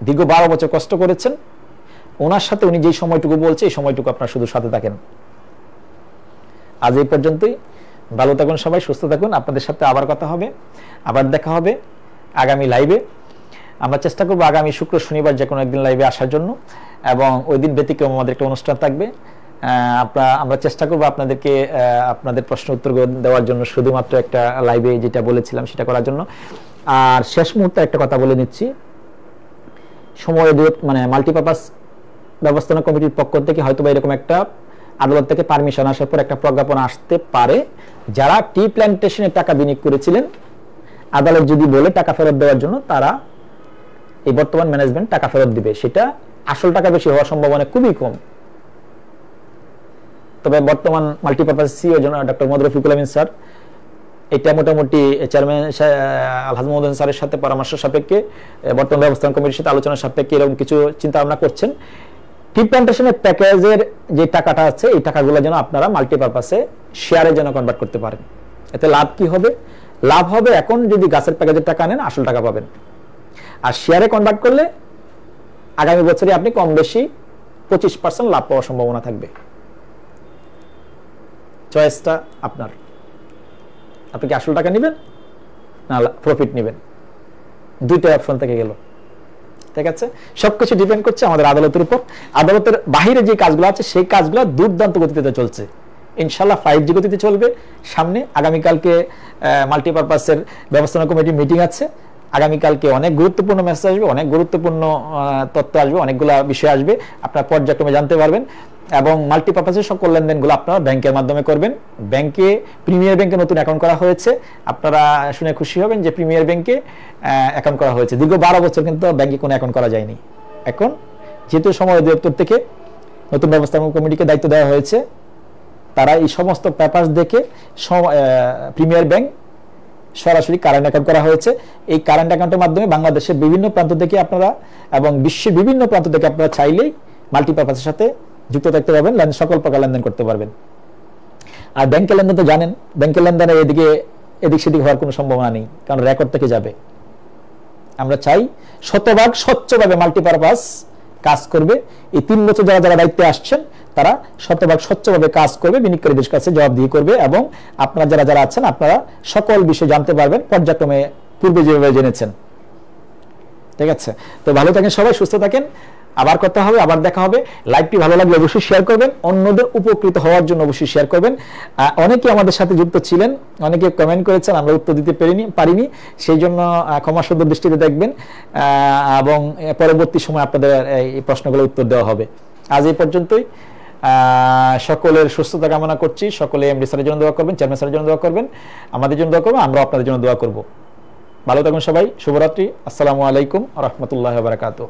দীর্ঘ 12 বছর কষ্ট করেছেন, ওনার সাথে উনি যেই সময়টুকু বলছে এই সময়টুকু আপনারা শুধু সাথে থাকেন। আজ এই পর্যন্তই। ভালো থাকুন সবাই, সুস্থ থাকুন। আপনাদের সাথে আবার কথা হবে, আবার দেখা হবে আগামী লাইভে। আমরা চেষ্টা করবো আগামী শুক্র শনিবার যে কোনো একদিন লাইভে আসার জন্য, এবং ওই দিন ব্যতিক্রম আমাদের একটা অনুষ্ঠান থাকবে। আমরা চেষ্টা করবো আপনাদেরকে আপনাদের প্রশ্ন উত্তর দেওয়ার জন্য, শুধুমাত্র একটা লাইভে যেটা বলেছিলাম সেটা করার জন্য। আর শেষ মুহূর্তে একটা কথা বলে নিচ্ছি, সময় মানে মাল্টিপারপাস ব্যবস্থাপনা কমিটির পক্ষ থেকে হয়তো বা এরকম একটা আদালত থেকে পারমিশন আসার পর একটা প্রজ্ঞাপন আসতে পারে, যারা টি প্ল্যান্টেশনে টাকা বিনিয়োগ করেছিলেন, আদালত যদি বলে টাকা ফেরত দেওয়ার জন্য, তারা এই বর্তমান ম্যানেজমেন্ট টাকা ফেরত দিবে। সেটা আসল টাকা বেশি হওয়ার সম্ভাবনা খুবই কম। তবে বর্তমান multipurpose CEO doctor Mohammad Rafiqul Amin sir এটা মোটামুটি চেয়ারম্যান আলহাজ মোহাম্মদ স্যারের সাথে পরামর্শ সাপেক্ষে, বর্তমান ব্যবস্থাপনা কমিটির সাথে আলোচনার সাপেক্ষে এরকম কিছু চিন্তা ভাবনা করছেন। টি প্ল্যান্টেশনের প্যাকেজের যে টাকাটা আছে, এই টাকাগুলো যেন আপনারা মাল্টিপারপাসে শেয়ারে যেন কনভার্ট করতে পারেন। এতে লাভ কি হবে? লাভ হবে, এখন যদি গাছের প্যাকেজের টাকা নেন আসল টাকা পাবেন, আর শেয়ারে কনভার্ট করলে আগামী বছরে আপনি কম বেশি 25% লাভ পাওয়ার সম্ভাবনা থাকবে। চয়েসটা আপনার। আপনি কি আসল টাকা নেবেন না প্রফিট নেবেন? দুইটা অপশন থেকে গেল। ঠিক আছে, সবকিছু ডিপেন্ড করছে আমাদের আদালতের উপর। আদালতের বাহিরে যে কাজগুলো আছে সেই কাজগুলো দুর্দান্ত গতিতে চলছে, ইনশাল্লাহ 5G গতিতে চলবে। সামনে আগামীকালকে মাল্টিপারপাসের ব্যবস্থাপনা কমিটির মিটিং আছে। আগামীকালকে অনেক গুরুত্বপূর্ণ মেসেজ আসবে, অনেক গুরুত্বপূর্ণ তথ্য আসবে, অনেকগুলো বিষয় আসবে, আপনারা পর্যায়ক্রমে জানতে পারবেন। এবং মাল্টিপারপাসের সকল লেনদেনগুলো আপনারা ব্যাংকের মাধ্যমে করবেন। ব্যাংকে, প্রিমিয়ার ব্যাংকে নতুন অ্যাকাউন্ট করা হয়েছে। আপনারা শুনে খুশি হবেন যে প্রিমিয়ার ব্যাংকে অ্যাকাউন্ট করা হয়েছে। দীর্ঘ 12 বছর কিন্তু ব্যাংকে কোনো অ্যাকাউন্ট করা যায়নি। এখন যেহেতু সময় অধিদপ্তর থেকে নতুন ব্যবস্থাপনা কমিটিকে দায়িত্ব দেওয়া হয়েছে, তারা এই সমস্ত পেপারস দেখে প্রিমিয়ার ব্যাংক সরাসরি কারেন্ট অ্যাকাউন্ট করা হয়েছে। এই কারেন্ট অ্যাকাউন্টের মাধ্যমে বাংলাদেশের বিভিন্ন প্রান্ত থেকে আপনারা এবং বিশ্বের বিভিন্ন প্রান্ত থেকে আপনারা চাইলেই মাল্টিপারপাসের সাথে যুক্ত থাকতে পারবেন, সকল প্রকার লেনদেন করতে পারবেন। আর ব্যাংকের লেনদেন তো জানেন, ব্যাংকের লেনদেনে এদিক সেদিক হওয়ার কোনো সম্ভাবনা নেই, কারণ রেকর্ড থেকে যাবে। আমরা চাই শতভাগ স্বচ্ছভাবে মাল্টিপারপাস কাজ করবে। এই 3 বছর যারা যারা দায়িত্বে আসছেন তারা শতভাগ স্বচ্ছভাবে কাজ করবে, বিনিয়োগকারীদের কাছে জবাবদিহি করবে, এবং আপনারা যারা যারা আছেন আপনারা সকল বিষয় জানতে পারবেন পর্যায়ক্রমে, পূর্বে যেভাবে জেনেছেন। ঠিক আছে, তো ভালো থাকেন সবাই, সুস্থ থাকেন। আবার কথা হবে, আবার দেখা হবে। লাইভটি ভালো লাগলে অবশ্যই শেয়ার করবেন, অন্যদের উপকৃত হওয়ার জন্য অবশ্যই শেয়ার করবেন। অনেকে আমাদের সাথে যুক্ত ছিলেন, অনেকে কমেন্ট করেছেন, আমরা উত্তর দিতে পারিনি, সেই জন্য ক্ষমাসুন্দর দৃষ্টিতে দেখবেন, এবং পরবর্তী সময় আপনাদের এই প্রশ্নগুলো উত্তর দেওয়া হবে। আজ এই পর্যন্তই। সকলের সুস্থতা কামনা করছি। সকলে এমডি স্যারের জন্য দোয়া করবেন, চেয়ারম্যান স্যারের জন্য দোয়া করবেন, আমাদের জন্য দোয়া করবেন, আমরা আপনাদের জন্য দোয়া করব। ভালো থাকুন সবাই, শুভরাত্রি। আসসালামু আলাইকুম ওয়া রাহমাতুল্লাহি ওয়া বারাকাতুহু।